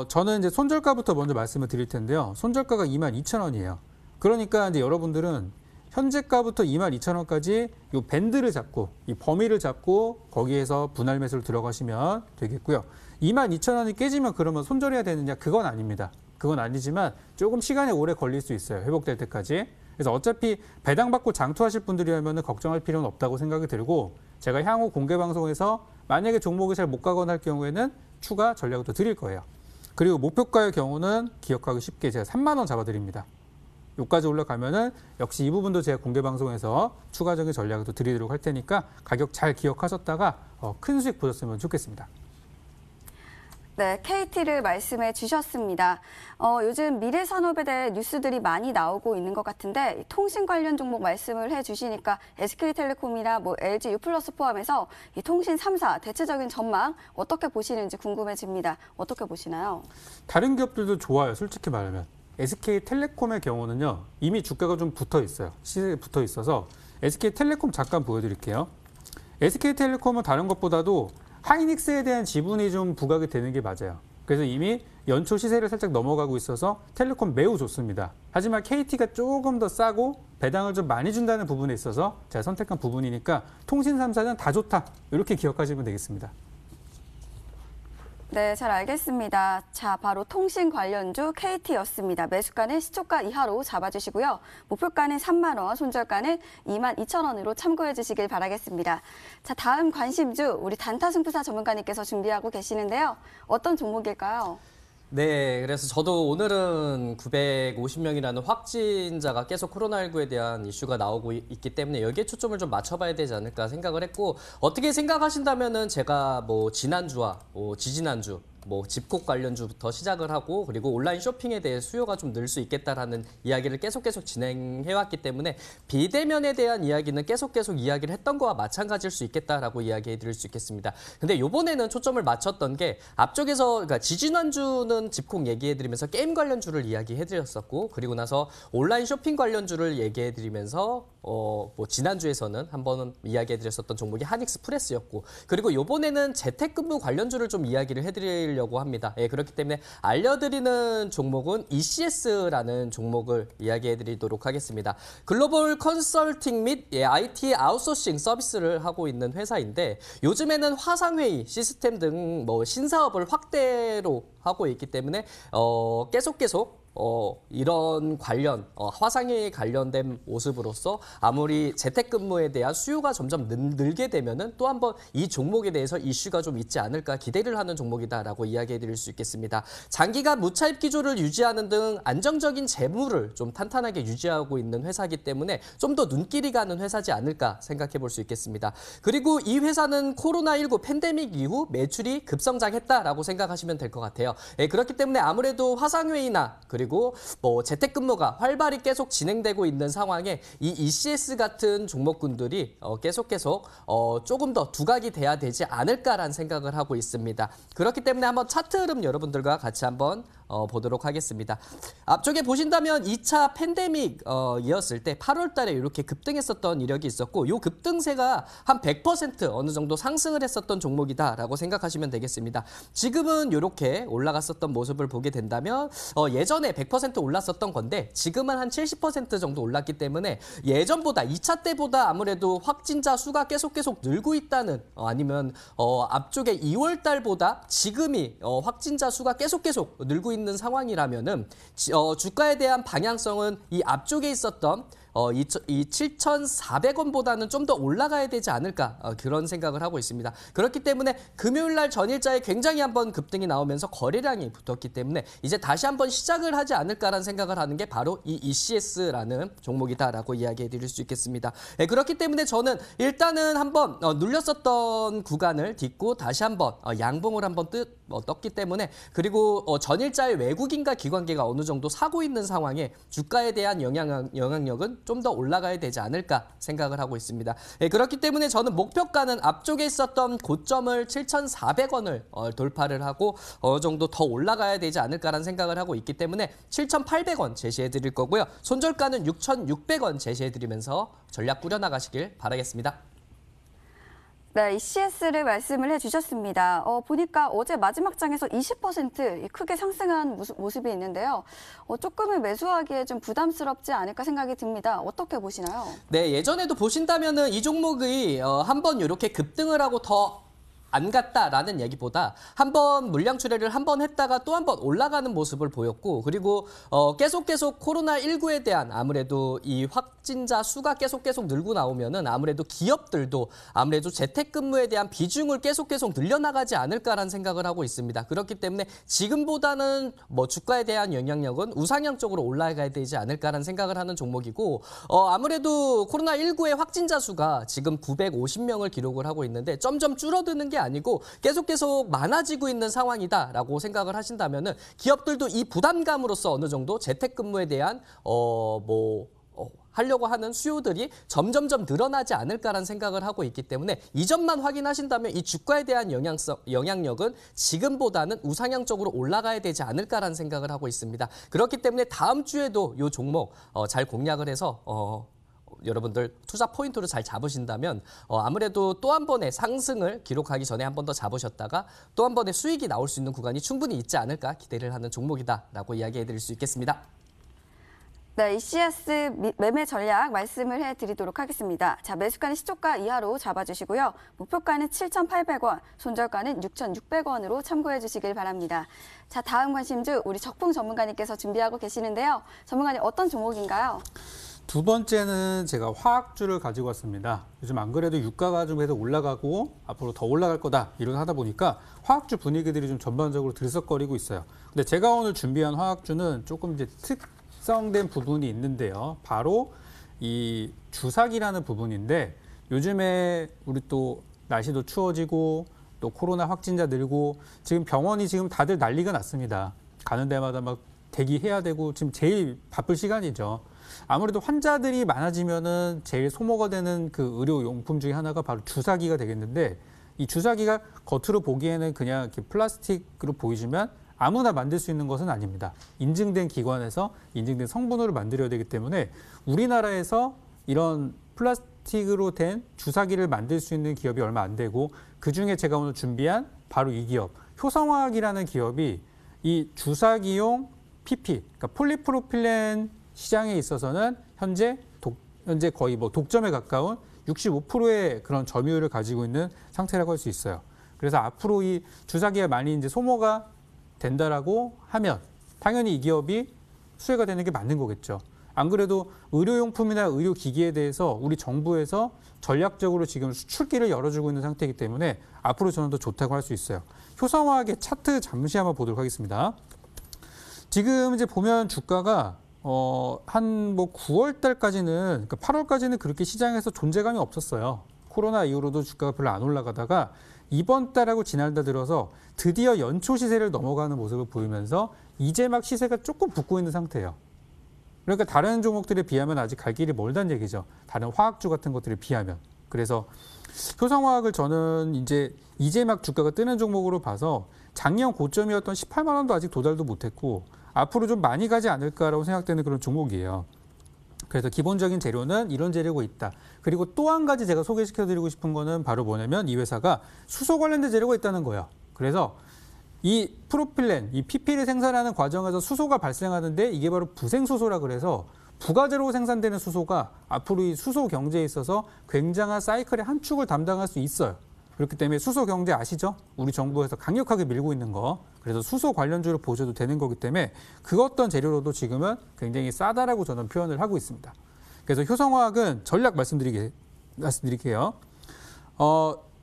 저는 이제 손절가부터 먼저 말씀을 드릴 텐데요. 손절가가 22,000원이에요. 그러니까 이제 여러분들은 현재가부터 22,000원까지 이 밴드를 잡고 이 범위를 잡고 거기에서 분할 매수를 들어가시면 되겠고요. 22,000원이 깨지면 그러면 손절해야 되느냐? 그건 아닙니다. 그건 아니지만 조금 시간이 오래 걸릴 수 있어요. 회복될 때까지. 그래서 어차피 배당받고 장투하실 분들이라면 걱정할 필요는 없다고 생각이 들고 제가 향후 공개 방송에서 만약에 종목이 잘 못 가거나 할 경우에는 추가 전략을 또 드릴 거예요. 그리고 목표가의 경우는 기억하기 쉽게 제가 3만 원 잡아드립니다. 여기까지 올라가면은 역시 이 부분도 제가 공개 방송에서 추가적인 전략을 또 드리도록 할 테니까 가격 잘 기억하셨다가 큰 수익 보셨으면 좋겠습니다. 네, KT를 말씀해 주셨습니다. 요즘 미래 산업에 대해 뉴스들이 많이 나오고 있는 것 같은데 통신 관련 종목 말씀을 해주시니까 SK텔레콤이나 뭐 LG U+플러스 포함해서 이 통신 3사 대체적인 전망 어떻게 보시는지 궁금해집니다. 어떻게 보시나요? 다른 기업들도 좋아요. 솔직히 말하면. SK텔레콤의 경우는요. 이미 주가가 좀 붙어 있어요. 시세에 붙어 있어서 SK텔레콤 잠깐 보여드릴게요. SK텔레콤은 다른 것보다도 하이닉스에 대한 지분이 좀 부각이 되는 게 맞아요. 그래서 이미 연초 시세를 살짝 넘어가고 있어서 텔레콤 매우 좋습니다. 하지만 KT가 조금 더 싸고 배당을 좀 많이 준다는 부분에 있어서 제가 선택한 부분이니까 통신 3사는 다 좋다. 이렇게 기억하시면 되겠습니다. 네, 잘 알겠습니다. 자, 바로 통신 관련주 KT였습니다. 매수가는 시초가 이하로 잡아주시고요. 목표가는 3만 원, 손절가는 22,000원으로 참고해 주시길 바라겠습니다. 자, 다음 관심주 우리 단타승부사 전문가님께서 준비하고 계시는데요. 어떤 종목일까요? 네, 그래서 저도 오늘은 950명이라는 확진자가 계속 코로나19에 대한 이슈가 나오고 있기 때문에 여기에 초점을 좀 맞춰봐야 되지 않을까 생각을 했고 어떻게 생각하신다면은 제가 뭐 지난주와 지지난주 뭐 집콕 관련주부터 시작을 하고 그리고 온라인 쇼핑에 대해 수요가 좀 늘 수 있겠다라는 이야기를 계속 진행해왔기 때문에 비대면에 대한 이야기는 계속 이야기를 했던 거와 마찬가지일 수 있겠다라고 이야기해 드릴 수 있겠습니다. 근데 이번에는 초점을 맞췄던 게 앞쪽에서 그러니까 지지난주는 집콕 얘기해 드리면서 게임 관련주를 이야기해 드렸었고 그리고 나서 온라인 쇼핑 관련주를 얘기해 드리면서 뭐 지난주에서는 한 번은 이야기해 드렸었던 종목이 한익스프레스였고 그리고 이번에는 재택근무 관련주를 좀 이야기를 해드리려고 합니다. 예, 그렇기 때문에 알려드리는 종목은 ECS라는 종목을 이야기해 드리도록 하겠습니다. 글로벌 컨설팅 및 IT 아웃소싱 서비스를 하고 있는 회사인데 요즘에는 화상회의 시스템 등 뭐 신사업을 확대로 하고 있기 때문에 계속 이런 관련 화상회의에 관련된 모습으로서 아무리 재택근무에 대한 수요가 점점 늘게 되면은 또 한번 이 종목에 대해서 이슈가 좀 있지 않을까 기대를 하는 종목이다라고 이야기해 드릴 수 있겠습니다. 장기간 무차입 기조를 유지하는 등 안정적인 재무를 좀 탄탄하게 유지하고 있는 회사이기 때문에 좀 더 눈길이 가는 회사지 않을까 생각해 볼 수 있겠습니다. 그리고 이 회사는 코로나19 팬데믹 이후 매출이 급성장했다라고 생각하시면 될 것 같아요. 그렇기 때문에 아무래도 화상회의나 그리고 뭐 재택근무가 활발히 계속 진행되고 있는 상황에 이 ECS 같은 종목군들이 계속 조금 더 두각이 돼야 되지 않을까라는 생각을 하고 있습니다. 그렇기 때문에 한번 차트 흐름 여러분들과 같이 한번 보도록 하겠습니다. 앞쪽에 보신다면 2차 팬데믹이었을 때 8월 달에 이렇게 급등했었던 이력이 있었고 이 급등세가 한 100% 어느 정도 상승을 했었던 종목이다라고 생각하시면 되겠습니다. 지금은 이렇게 올라갔었던 모습을 보게 된다면 예전에 100% 올랐었던 건데 지금은 한 70% 정도 올랐기 때문에 예전보다 2차 때보다 아무래도 확진자 수가 계속 늘고 있다는 아니면 앞쪽에 2월 달보다 지금이 확진자 수가 계속 늘고 있는 상황이라면은 주가에 대한 방향성은 이 앞쪽에 있었던 이 7,400원보다는 좀 더 올라가야 되지 않을까 그런 생각을 하고 있습니다. 그렇기 때문에 금요일 날 전일자에 굉장히 한번 급등이 나오면서 거래량이 붙었기 때문에 이제 다시 한번 시작을 하지 않을까라는 생각을 하는 게 바로 이 ECS라는 종목이다라고 이야기해 드릴 수 있겠습니다. 그렇기 때문에 저는 일단은 한번 눌렸었던 구간을 딛고 다시 한번 양봉을 한번 떴기 때문에 그리고 전일자의 외국인과 기관계가 어느 정도 사고 있는 상황에 주가에 대한 영향력은 좀 더 올라가야 되지 않을까 생각을 하고 있습니다. 그렇기 때문에 저는 목표가는 앞쪽에 있었던 고점을 7,400원을 돌파를 하고 어느 정도 더 올라가야 되지 않을까라는 생각을 하고 있기 때문에 7,800원 제시해 드릴 거고요. 손절가는 6,600원 제시해 드리면서 전략 꾸려나가시길 바라겠습니다. 네, ECS를 말씀을 해주셨습니다. 보니까 어제 마지막 장에서 20% 크게 상승한 모습이 있는데요. 조금은 매수하기에 좀 부담스럽지 않을까 생각이 듭니다. 어떻게 보시나요? 네, 예전에도 보신다면은 이 종목이 한번 이렇게 급등을 하고 더 안 갔다라는 얘기보다 한번 물량 출회를 한번 했다가 또 한번 올라가는 모습을 보였고 그리고 계속 코로나19에 대한 아무래도 이 확진자 수가 계속 늘고 나오면은 아무래도 기업들도 아무래도 재택근무에 대한 비중을 계속 늘려나가지 않을까라는 생각을 하고 있습니다. 그렇기 때문에 지금보다는 뭐 주가에 대한 영향력은 우상향 쪽으로 올라가야 되지 않을까라는 생각을 하는 종목이고 아무래도 코로나19의 확진자 수가 지금 950명을 기록을 하고 있는데 점점 줄어드는 게 아니고 계속 많아지고 있는 상황이다라고 생각을 하신다면은 기업들도 이 부담감으로써 어느 정도 재택근무에 대한 하려고 하는 수요들이 점점점 늘어나지 않을까라는 생각을 하고 있기 때문에 이 점만 확인하신다면 이 주가에 대한 영향력은 지금보다는 우상향 쪽으로 올라가야 되지 않을까라는 생각을 하고 있습니다. 그렇기 때문에 다음 주에도 이 종목 잘 공략을 해서 여러분들 투자 포인트로 잘 잡으신다면 아무래도 또 한 번의 상승을 기록하기 전에 한 번 더 잡으셨다가 또 한 번의 수익이 나올 수 있는 구간이 충분히 있지 않을까 기대를 하는 종목이다라고 이야기해 드릴 수 있겠습니다. 네, ECS 매매 전략 말씀을 해드리도록 하겠습니다. 자, 매수가는 시초가 이하로 잡아주시고요. 목표가는 7,800원, 손절가는 6,600원으로 참고해 주시길 바랍니다. 자, 다음 관심주 우리 적풍 전문가님께서 준비하고 계시는데요. 전문가님 어떤 종목인가요? 두 번째는 제가 화학주를 가지고 왔습니다. 요즘 안 그래도 유가가 좀 계속 올라가고 앞으로 더 올라갈 거다 이런 하다 보니까 화학주 분위기들이 좀 전반적으로 들썩거리고 있어요. 근데 제가 오늘 준비한 화학주는 조금 이제 특성된 부분이 있는데요. 바로 이 주사기라는 부분인데 요즘에 우리 또 날씨도 추워지고 또 코로나 확진자 늘고 지금 병원이 지금 다들 난리가 났습니다. 가는 데마다 막 대기해야 되고 지금 제일 바쁠 시간이죠. 아무래도 환자들이 많아지면은 제일 소모가 되는 그 의료용품 중에 하나가 바로 주사기가 되겠는데 이 주사기가 겉으로 보기에는 그냥 이렇게 플라스틱으로 보이지만 아무나 만들 수 있는 것은 아닙니다. 인증된 기관에서 인증된 성분으로 만들어야 되기 때문에 우리나라에서 이런 플라스틱으로 된 주사기를 만들 수 있는 기업이 얼마 안 되고 그중에 제가 오늘 준비한 바로 이 기업 효성화학이라는 기업이 이 주사기용 PP, 그러니까 폴리프로필렌 시장에 있어서는 현재 거의 독점에 가까운 65%의 그런 점유율을 가지고 있는 상태라고 할 수 있어요. 그래서 앞으로 이 주사기가 많이 이제 소모가 된다라고 하면 당연히 이 기업이 수혜가 되는 게 맞는 거겠죠. 안 그래도 의료용품이나 의료기기에 대해서 우리 정부에서 전략적으로 지금 수출기를 열어주고 있는 상태이기 때문에 앞으로 저는 더 좋다고 할 수 있어요. 효성화학의 차트 잠시 한번 보도록 하겠습니다. 지금 이제 보면 주가가 한 9월 달까지는, 그러니까 8월까지는 그렇게 시장에서 존재감이 없었어요. 코로나 이후로도 주가가 별로 안 올라가다가 이번 달하고 지난달 들어서 드디어 연초 시세를 넘어가는 모습을 보이면서 이제 막 시세가 조금 붙고 있는 상태예요. 그러니까 다른 종목들에 비하면 아직 갈 길이 멀다는 얘기죠. 다른 화학주 같은 것들에 비하면. 그래서 효성화학을 저는 이제 막 주가가 뜨는 종목으로 봐서 작년 고점이었던 18만 원도 아직 도달도 못했고 앞으로 좀 많이 가지 않을까라고 생각되는 그런 종목이에요. 그래서 기본적인 재료는 이런 재료가 있다. 그리고 또 한 가지 제가 소개시켜드리고 싶은 거는 바로 뭐냐면 이 회사가 수소 관련된 재료가 있다는 거예요. 그래서 이 프로필렌, 이 PP를 생산하는 과정에서 수소가 발생하는데 이게 바로 부생수소라 그래서 부가제로 생산되는 수소가 앞으로 이 수소 경제에 있어서 굉장한 사이클의 한 축을 담당할 수 있어요. 그렇기 때문에 수소 경제 아시죠? 우리 정부에서 강력하게 밀고 있는 거. 그래서 수소 관련주를 보셔도 되는 거기 때문에 그 어떤 재료로도 지금은 굉장히 싸다라고 저는 표현을 하고 있습니다. 그래서 효성화학은 전략 말씀드릴게요.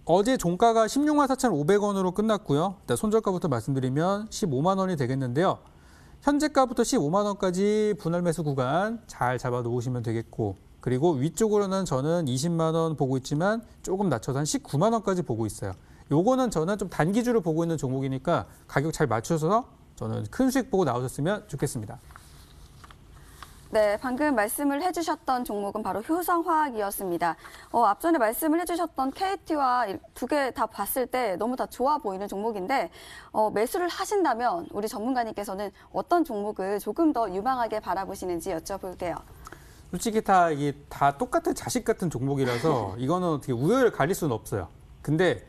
어제 종가가 16만 4,500원으로 끝났고요. 일단 손절가부터 말씀드리면 15만 원이 되겠는데요. 현재가부터 15만 원까지 분할 매수 구간 잘 잡아 놓으시면 되겠고, 그리고 위쪽으로는 저는 20만 원 보고 있지만 조금 낮춰서 한 19만 원까지 보고 있어요. 요거는 저는 좀 단기주를 보고 있는 종목이니까 가격 잘 맞춰서 저는 큰 수익 보고 나오셨으면 좋겠습니다. 네, 방금 말씀을 해주셨던 종목은 바로 효성화학이었습니다. 앞전에 말씀을 해주셨던 KT와 두 개 다 봤을 때 너무 다 좋아 보이는 종목인데 매수를 하신다면 우리 전문가님께서는 어떤 종목을 조금 더 유망하게 바라보시는지 여쭤볼게요. 솔직히 이게 다 똑같은 자식 같은 종목이라서 이거는 어떻게 우열을 가릴 수는 없어요. 근데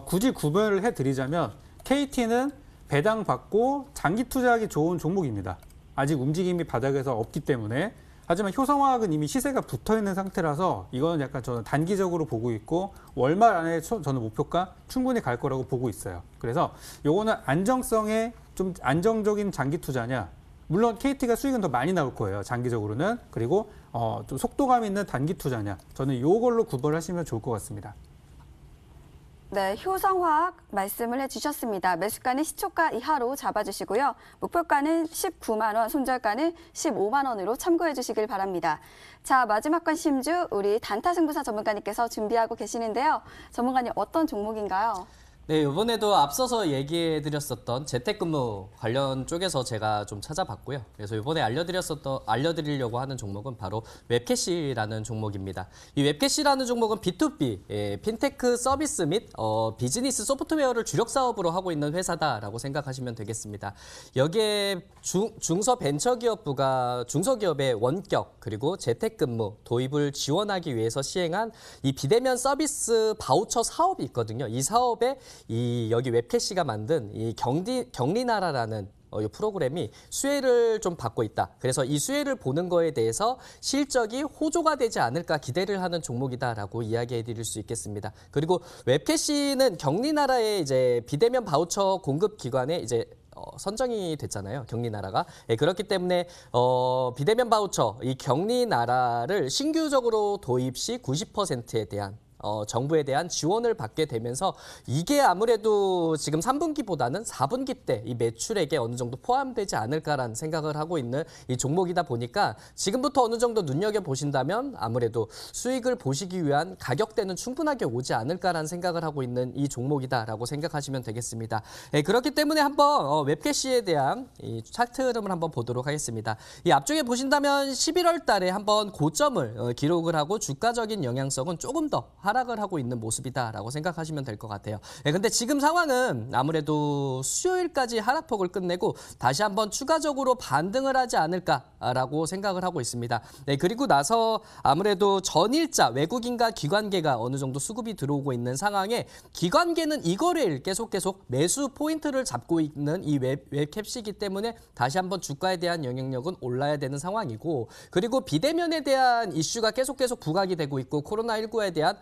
굳이 구별을 해드리자면 KT는 배당 받고 장기 투자하기 좋은 종목입니다. 아직 움직임이 바닥에서 없기 때문에. 하지만 효성화학은 이미 시세가 붙어있는 상태라서 이거는 약간 저는 단기적으로 보고 있고 월말 안에 저는 목표가 충분히 갈 거라고 보고 있어요. 그래서 요거는 안정성의 좀 안정적인 장기 투자냐. 물론 KT가 수익은 더 많이 나올 거예요. 장기적으로는. 그리고 좀 속도감 있는 단기 투자냐. 저는 요걸로 구별하시면 좋을 것 같습니다. 네, 효성화학 말씀을 해주셨습니다. 매수가는 시초가 이하로 잡아주시고요. 목표가는 19만 원, 손절가는 15만 원으로 참고해 주시길 바랍니다. 자, 마지막 관심주 우리 단타승부사 전문가님께서 준비하고 계시는데요. 전문가님 어떤 종목인가요? 네, 이번에도 앞서서 얘기해드렸었던 재택근무 관련 쪽에서 제가 좀 찾아봤고요. 그래서 이번에 알려드리려고 하는 종목은 바로 웹캐시라는 종목입니다. 이 웹캐시라는 종목은 B2B, 핀테크 서비스 및 비즈니스 소프트웨어를 주력 사업으로 하고 있는 회사다라고 생각하시면 되겠습니다. 여기에 중소벤처기업부가 중소기업의 원격 그리고 재택근무 도입을 지원하기 위해서 시행한 이 비대면 서비스 바우처 사업이 있거든요. 이 사업에 여기 웹캐시가 만든 이 경리나라라는 이 프로그램이 수혜를 좀 받고 있다. 그래서 이 수혜를 보는 거에 대해서 실적이 호조가 되지 않을까 기대를 하는 종목이다라고 이야기해 드릴 수 있겠습니다. 그리고 웹캐시는 경리나라의 이제 비대면 바우처 공급 기관에 이제 선정이 됐잖아요. 경리나라가. 그렇기 때문에 비대면 바우처 이 경리나라를 신규적으로 도입 시 90%에 대한 정부에 대한 지원을 받게 되면서 이게 아무래도 지금 3분기보다는 4분기 때 이 매출액에 어느 정도 포함되지 않을까라는 생각을 하고 있는 이 종목이다 보니까 지금부터 어느 정도 눈여겨보신다면 아무래도 수익을 보시기 위한 가격대는 충분하게 오지 않을까라는 생각을 하고 있는 이 종목이다라고 생각하시면 되겠습니다. 그렇기 때문에 한번 웹캐시에 대한 이 차트 흐름을 한번 보도록 하겠습니다. 이 앞쪽에 보신다면 11월 달에 한번 고점을 기록을 하고 주가적인 영향성은 조금 더 하락을 하고 있는 모습이다라고 생각하시면 될 것 같아요. 근데 지금 상황은 아무래도 수요일까지 하락폭을 끝내고 다시 한번 추가적으로 반등을 하지 않을까라고 생각을 하고 있습니다. 그리고 나서 아무래도 전일자 외국인과 기관계가 어느 정도 수급이 들어오고 있는 상황에 기관계는 이 거래일 계속 매수 포인트를 잡고 있는 이 웹캡시이기 때문에 다시 한번 주가에 대한 영향력은 올라야 되는 상황이고, 그리고 비대면에 대한 이슈가 계속 부각이 되고 있고 코로나19에 대한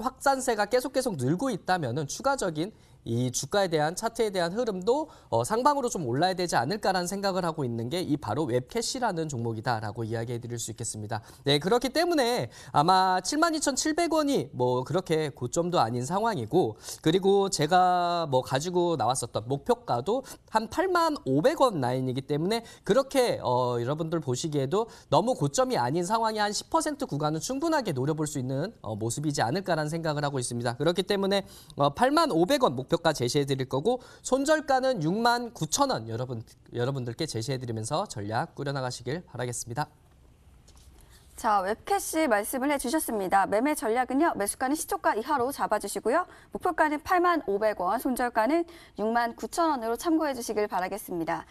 확산세가 계속 늘고 있다면은 추가적인 이 주가에 대한 차트에 대한 흐름도 상방으로 좀 올라야 되지 않을까라는 생각을 하고 있는 게 이 바로 웹캐시라는 종목이다라고 이야기해 드릴 수 있겠습니다. 네, 그렇기 때문에 아마 72,700원이 뭐 그렇게 고점도 아닌 상황이고, 그리고 제가 뭐 가지고 나왔었던 목표가도 한 8,500원 라인이기 때문에 그렇게 여러분들 보시기에도 너무 고점이 아닌 상황이 한 10% 구간은 충분하게 노려볼 수 있는 모습이지 않을까라는 생각을 하고 있습니다. 그렇기 때문에 8,500원 목표가 제시해 드릴 거고, 손절가는 69,000원 여러분들께 제시해 드리면서 전략 꾸려나가시길 바라겠습니다. 자, 웹캐시 말씀을 해주셨습니다. 매매 전략은요, 매수가는 시초가 이하로 잡아주시고요. 목표가는 8,500원, 손절가는 69,000원으로 참고해 주시길 바라겠습니다.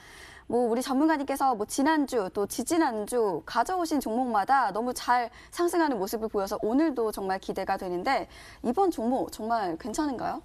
우리 전문가님께서 지난주 또 지지난주 가져오신 종목마다 너무 잘 상승하는 모습을 보여서 오늘도 정말 기대가 되는데, 이번 종목 정말 괜찮은가요?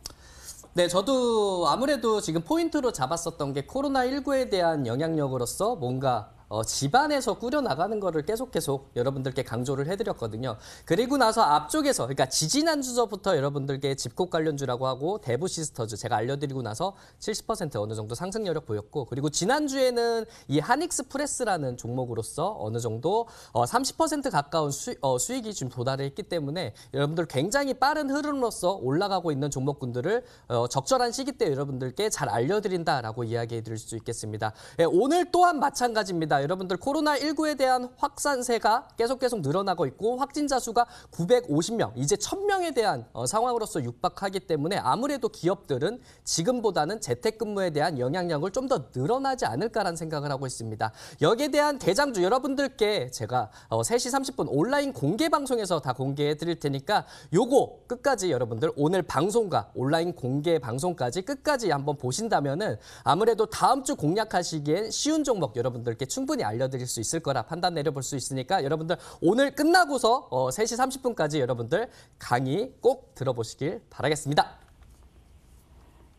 네, 저도 아무래도 지금 포인트로 잡았었던 게 코로나19에 대한 영향력으로서 뭔가 집안에서 꾸려나가는 거를 계속 여러분들께 강조를 해드렸거든요. 그리고 나서 앞쪽에서, 그러니까 지지난주서부터 여러분들께 집콕 관련주라고 하고 대부 시스터즈 제가 알려드리고 나서 70% 어느 정도 상승 여력 보였고, 그리고 지난주에는 이 한익스프레스라는 종목으로서 어느 정도 30% 가까운 수익이 좀 도달했기 때문에 여러분들 굉장히 빠른 흐름으로서 올라가고 있는 종목군들을 적절한 시기 때 여러분들께 잘 알려드린다라고 이야기해 드릴 수 있겠습니다. 예, 오늘 또한 마찬가지입니다. 여러분들 코로나19에 대한 확산세가 계속 늘어나고 있고 확진자 수가 950명, 이제 1000명에 대한 상황으로서 육박하기 때문에 아무래도 기업들은 지금보다는 재택근무에 대한 영향력을 좀 더 늘어나지 않을까라는 생각을 하고 있습니다. 여기에 대한 대장주 여러분들께 제가 3시 30분 온라인 공개 방송에서 다 공개해 드릴 테니까 요거 끝까지 여러분들 오늘 방송과 온라인 공개 방송까지 끝까지 한번 보신다면은 아무래도 다음 주 공략하시기엔 쉬운 종목 여러분들께 충분히 알려드릴 수 있을 거라 판단 내려볼 수 있으니까 여러분들 오늘 끝나고서 3시 30분까지 여러분들 강의 꼭 들어보시길 바라겠습니다.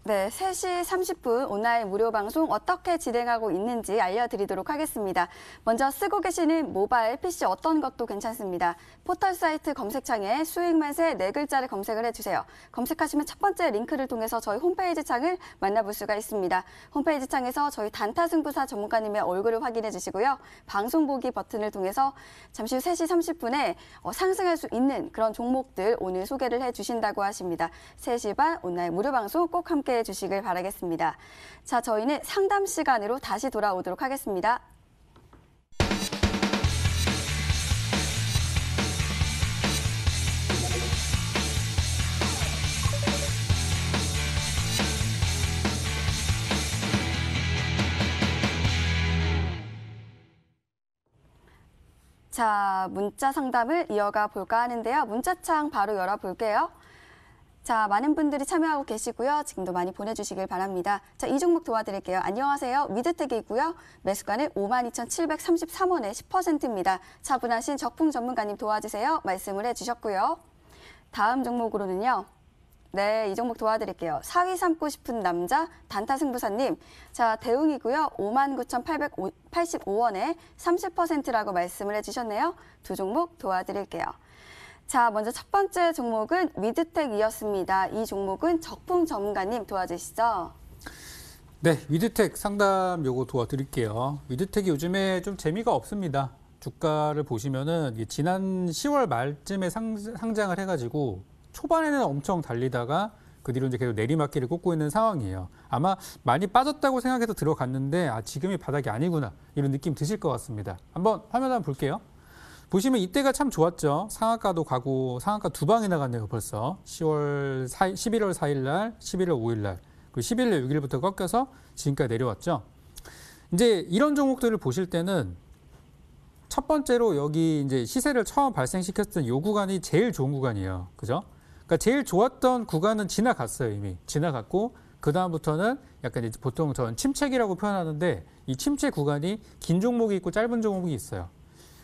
네, 3시 30분 온라인 무료 방송 어떻게 진행하고 있는지 알려드리도록 하겠습니다. 먼저 쓰고 계시는 모바일 PC 어떤 것도 괜찮습니다. 포털 사이트 검색창에 수익만세 4글자를 검색을 해주세요. 검색하시면 첫 번째 링크를 통해서 저희 홈페이지 창을 만나볼 수가 있습니다. 홈페이지 창에서 저희 단타승부사 전문가님의 얼굴을 확인해 주시고요. 방송 보기 버튼을 통해서 잠시 후 3시 30분에 상승할 수 있는 그런 종목들 오늘 소개를 해주신다고 하십니다. 3시 반 온라인 무료 방송 꼭 함께 해주시길 바라겠습니다. 자, 저희는 상담 시간으로 다시 돌아오도록 하겠습니다. 자, 문자 상담을 이어가 볼까 하는데요. 문자창 바로 열어볼게요. 자, 많은 분들이 참여하고 계시고요. 지금도 많이 보내주시길 바랍니다. 자, 이 종목 도와드릴게요. 안녕하세요. 위드텍이고요. 매수가는 52,733원에 10%입니다. 차분하신 적풍 전문가님 도와주세요. 말씀을 해주셨고요. 다음 종목으로는요. 네, 이 종목 도와드릴게요. 사위 삼고 싶은 남자 단타승부사님. 자, 대웅이고요. 59,885원에 30%라고 말씀을 해주셨네요. 두 종목 도와드릴게요. 자, 먼저 첫 번째 종목은 위드텍이었습니다. 이 종목은 적풍 전문가님 도와주시죠. 네, 위드텍 상담 요거 도와드릴게요. 위드텍이 요즘에 좀 재미가 없습니다. 주가를 보시면은 지난 10월 말쯤에 상장을 해가지고 초반에는 엄청 달리다가 그 뒤로 이제 계속 내리막길을 꽂고 있는 상황이에요. 아마 많이 빠졌다고 생각해서 들어갔는데 지금이 바닥이 아니구나 이런 느낌 드실 것 같습니다. 한번 화면 한번 볼게요. 보시면 이때가 참 좋았죠. 상한가도 가고 상한가 두 방이 나갔네요. 벌써 11월 4일 날, 11월 5일 날, 그리고 11월 6일부터 꺾여서 지금까지 내려왔죠. 이제 이런 종목들을 보실 때는 첫 번째로 여기 이제 시세를 처음 발생시켰던 이 구간이 제일 좋은 구간이에요. 그죠? 그러니까 제일 좋았던 구간은 지나갔어요. 이미 지나갔고 그 다음부터는 약간 이제 보통 저는 침체기라고 표현하는데 이 침체 구간이 긴 종목이 있고 짧은 종목이 있어요.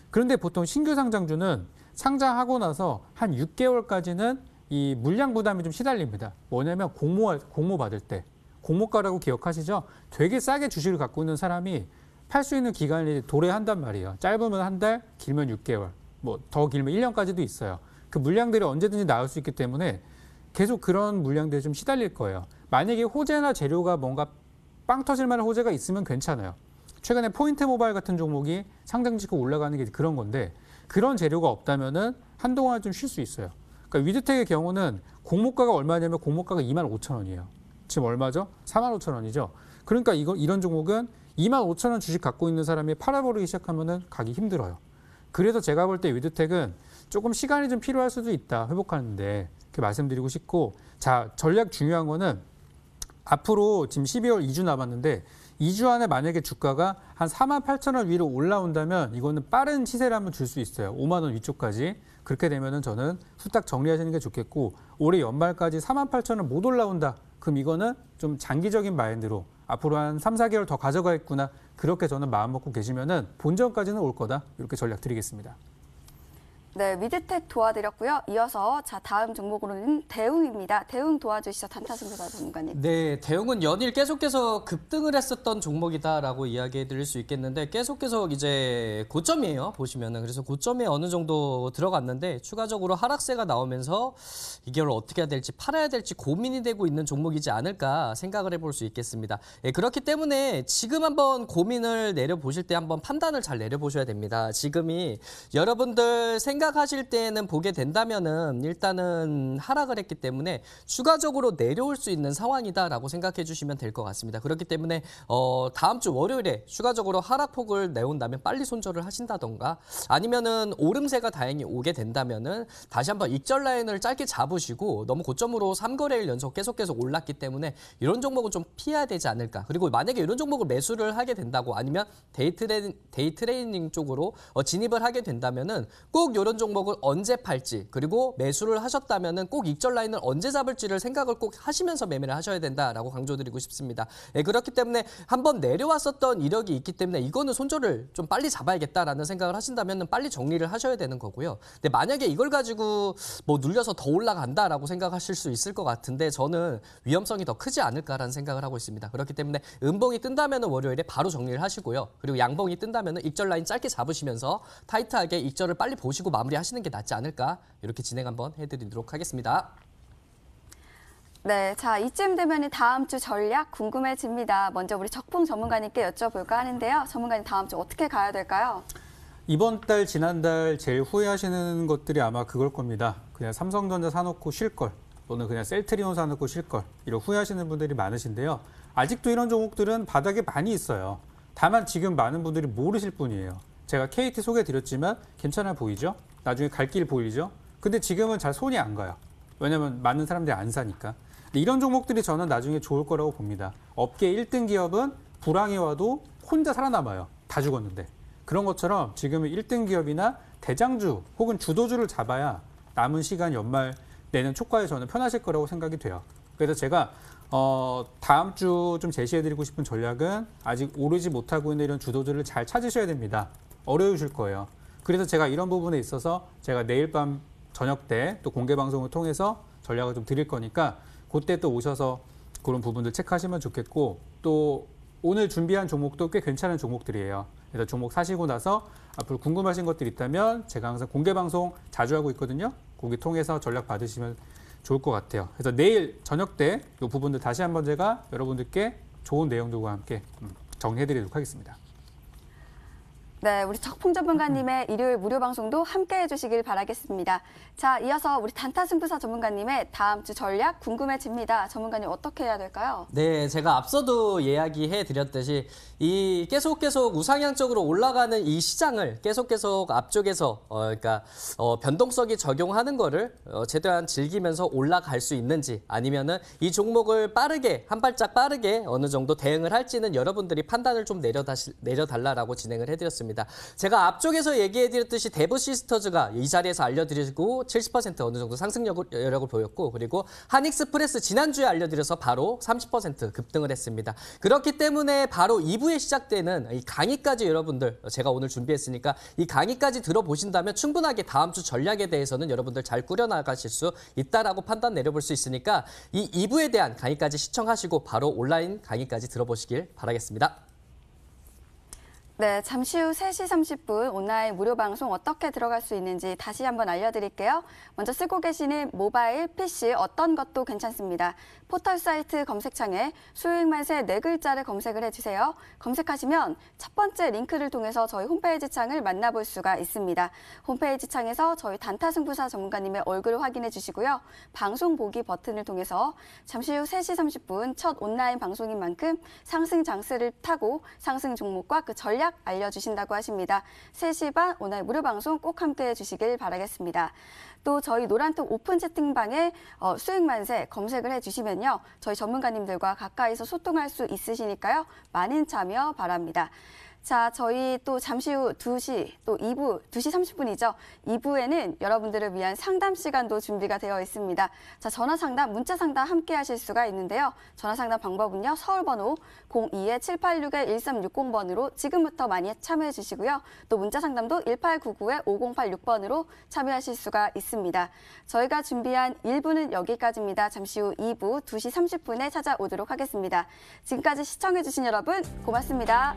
그런데 보통 신규 상장주는 상장하고 나서 한 6개월까지는 이 물량 부담이 좀 시달립니다. 뭐냐면 공모 받을 때. 공모가라고 기억하시죠? 되게 싸게 주식을 갖고 있는 사람이 팔 수 있는 기간이 도래한단 말이에요. 짧으면 한 달, 길면 6개월, 뭐 더 길면 1년까지도 있어요. 그 물량들이 언제든지 나올 수 있기 때문에 계속 그런 물량들이 좀 시달릴 거예요. 만약에 호재나 재료가 뭔가 빵 터질 만한 호재가 있으면 괜찮아요. 최근에 포인트 모바일 같은 종목이 상장 직후 올라가는 게 그런 건데 그런 재료가 없다면은 한동안 좀 쉴 수 있어요. 그러니까 위드텍의 경우는 공모가가 얼마냐면 공모가가 25,000원이에요. 지금 얼마죠? 45,000원이죠. 그러니까 이런 종목은 25,000원 주식 갖고 있는 사람이 팔아버리기 시작하면은 가기 힘들어요. 그래서 제가 볼 때 위드텍은 조금 시간이 좀 필요할 수도 있다. 회복하는데 이렇게 말씀드리고 싶고, 자, 전략 중요한 거는 앞으로 지금 12월 2주 남았는데 2주 안에 만약에 주가가 한 48,000원 위로 올라온다면 이거는 빠른 시세를 한번 줄 수 있어요. 5만 원 위쪽까지. 그렇게 되면은 저는 후딱 정리하시는 게 좋겠고, 올해 연말까지 48,000원 못 올라온다. 그럼 이거는 좀 장기적인 마인드로 앞으로 한 3, 4개월 더 가져가겠구나. 그렇게 저는 마음 먹고 계시면은 본전까지는 올 거다. 이렇게 전략 드리겠습니다. 네, 미드텍 도와드렸고요. 이어서 다음 종목으로는 대웅입니다. 대웅 도와주시죠. 단타승부사 전문가님. 네, 대웅은 연일 계속해서 급등을 했었던 종목이다라고 이야기해 드릴 수 있겠는데 계속 이제 고점이에요. 보시면은. 그래서 고점에 어느 정도 들어갔는데 추가적으로 하락세가 나오면서 이걸 어떻게 해야 될지 팔아야 될지 고민이 되고 있는 종목이지 않을까 생각을 해볼 수 있겠습니다. 예, 그렇기 때문에 지금 한번 고민을 내려보실 때 한번 판단을 잘 내려보셔야 됩니다. 지금이 여러분들 생각하실 때는 보게 된다면은 일단은 하락을 했기 때문에 추가적으로 내려올 수 있는 상황이다라고 생각해 주시면 될 것 같습니다. 그렇기 때문에 다음 주 월요일에 추가적으로 하락폭을 내온다면 빨리 손절을 하신다던가 아니면은 오름세가 다행히 오게 된다면은 다시 한번 익절 라인을 짧게 잡으시고 너무 고점으로 3거래일 연속 계속 올랐기 때문에 이런 종목은 좀 피해야 되지 않을까. 그리고 만약에 이런 종목을 매수를 하게 된다고 아니면 데이 트레이닝 쪽으로 진입을 하게 된다면은 꼭 이런 종목을 언제 팔지 그리고 매수를 하셨다면은 꼭 익절 라인을 언제 잡을지를 생각을 꼭 하시면서 매매를 하셔야 된다라고 강조드리고 싶습니다. 예, 그렇기 때문에 한번 내려왔었던 이력이 있기 때문에 이거는 손절을 좀 빨리 잡아야겠다라는 생각을 하신다면은 빨리 정리를 하셔야 되는 거고요. 근데 만약에 이걸 가지고 뭐 눌려서 더 올라간다라고 생각하실 수 있을 것 같은데 저는 위험성이 더 크지 않을까라는 생각을 하고 있습니다. 그렇기 때문에 음봉이 뜬다면은 월요일에 바로 정리를 하시고요. 그리고 양봉이 뜬다면은 익절 라인 짧게 잡으시면서 타이트하게 익절을 빨리 보시고 마무리하시는 게 낫지 않을까 이렇게 진행 한번 해드리도록 하겠습니다. 네, 이쯤 되면 다음 주 전략 궁금해집니다. 먼저 우리 적풍 전문가님께 여쭤볼까 하는데요. 전문가님 다음 주 어떻게 가야 될까요? 이번 달, 지난달 제일 후회하시는 것들이 아마 그걸 겁니다. 그냥 삼성전자 사놓고 쉴 걸, 또는 그냥 셀트리온 사놓고 쉴 걸, 이런 후회하시는 분들이 많으신데요. 아직도 이런 종목들은 바닥에 많이 있어요. 다만 지금 많은 분들이 모르실 뿐이에요. 제가 KT 소개해드렸지만 괜찮아 보이죠? 나중에 갈 길 보이죠? 근데 지금은 잘 손이 안 가요. 왜냐면 많은 사람들이 안 사니까. 근데 이런 종목들이 저는 나중에 좋을 거라고 봅니다. 업계 1등 기업은 불황이 와도 혼자 살아남아요. 다 죽었는데. 그런 것처럼 지금은 1등 기업이나 대장주 혹은 주도주를 잡아야 남은 시간 연말 내년 초과에 저는 편하실 거라고 생각이 돼요. 그래서 제가 다음 주 좀 제시해드리고 싶은 전략은 아직 오르지 못하고 있는 이런 주도주를 잘 찾으셔야 됩니다. 어려우실 거예요. 그래서 제가 이런 부분에 있어서 제가 내일 밤 저녁 때 또 공개 방송을 통해서 전략을 좀 드릴 거니까 그때 또 오셔서 그런 부분들 체크하시면 좋겠고 또 오늘 준비한 종목도 꽤 괜찮은 종목들이에요. 그래서 종목 사시고 나서 앞으로 궁금하신 것들 있다면 제가 항상 공개 방송 자주 하고 있거든요. 거기 통해서 전략 받으시면 좋을 것 같아요. 그래서 내일 저녁 때 이 부분들 다시 한번 제가 여러분들께 좋은 내용들과 함께 정리해드리도록 하겠습니다. 네, 우리 적풍 전문가님의 일요일 무료 방송도 함께 해주시길 바라겠습니다. 이어서 우리 단타승부사 전문가님의 다음 주 전략 궁금해집니다. 전문가님 어떻게 해야 될까요? 네, 제가 앞서도 이야기해 드렸듯이 이 계속 우상향적으로 올라가는 이 시장을 계속 앞쪽에서 그러니까 변동성이 적용하는 거를 최대한 즐기면서 올라갈 수 있는지 아니면은 이 종목을 빠르게 한 발짝 빠르게 어느 정도 대응을 할지는 여러분들이 판단을 좀 내려달라라고 진행을 해드렸습니다. 제가 앞쪽에서 얘기해드렸듯이 대부 시스터즈가 이 자리에서 알려드리고 70% 어느 정도 상승력을 보였고 그리고 한익스프레스 지난주에 알려드려서 바로 30% 급등을 했습니다. 그렇기 때문에 바로 2부에 시작되는 이 강의까지 여러분들 제가 오늘 준비했으니까 이 강의까지 들어보신다면 충분하게 다음 주 전략에 대해서는 여러분들 잘 꾸려나가실 수 있다라고 판단 내려볼 수 있으니까 이 2부에 대한 강의까지 시청하시고 바로 온라인 강의까지 들어보시길 바라겠습니다. 네, 잠시 후 3시 30분 온라인 무료 방송 어떻게 들어갈 수 있는지 다시 한번 알려드릴게요. 먼저 쓰고 계시는 모바일, PC 어떤 것도 괜찮습니다. 포털 사이트 검색창에 수익만세 4글자를 검색을 해주세요. 검색하시면 첫 번째 링크를 통해서 저희 홈페이지 창을 만나볼 수가 있습니다. 홈페이지 창에서 저희 단타승부사 전문가님의 얼굴을 확인해 주시고요. 방송 보기 버튼을 통해서 잠시 후 3시 30분 첫 온라인 방송인 만큼 상승 장세를 타고 상승 종목과 그 전략 알려주신다고 하십니다. 3시 반 오늘 무료 방송 꼭 함께해 주시길 바라겠습니다. 또 저희 노란톡 오픈 채팅방에 수익만세 검색을 해주시면요. 저희 전문가님들과 가까이서 소통할 수 있으시니까요. 많은 참여 바랍니다. 자, 저희 또 잠시 후 2시, 또 2부, 2시 30분이죠. 2부에는 여러분들을 위한 상담 시간도 준비가 되어 있습니다. 자, 전화 상담, 문자 상담 함께 하실 수가 있는데요. 전화 상담 방법은요. 서울 번호 02-786-1360번으로 지금부터 많이 참여해 주시고요. 또 문자 상담도 1899-5086번으로 참여하실 수가 있습니다. 저희가 준비한 1부는 여기까지입니다. 잠시 후 2부 2시 30분에 찾아오도록 하겠습니다. 지금까지 시청해 주신 여러분 고맙습니다.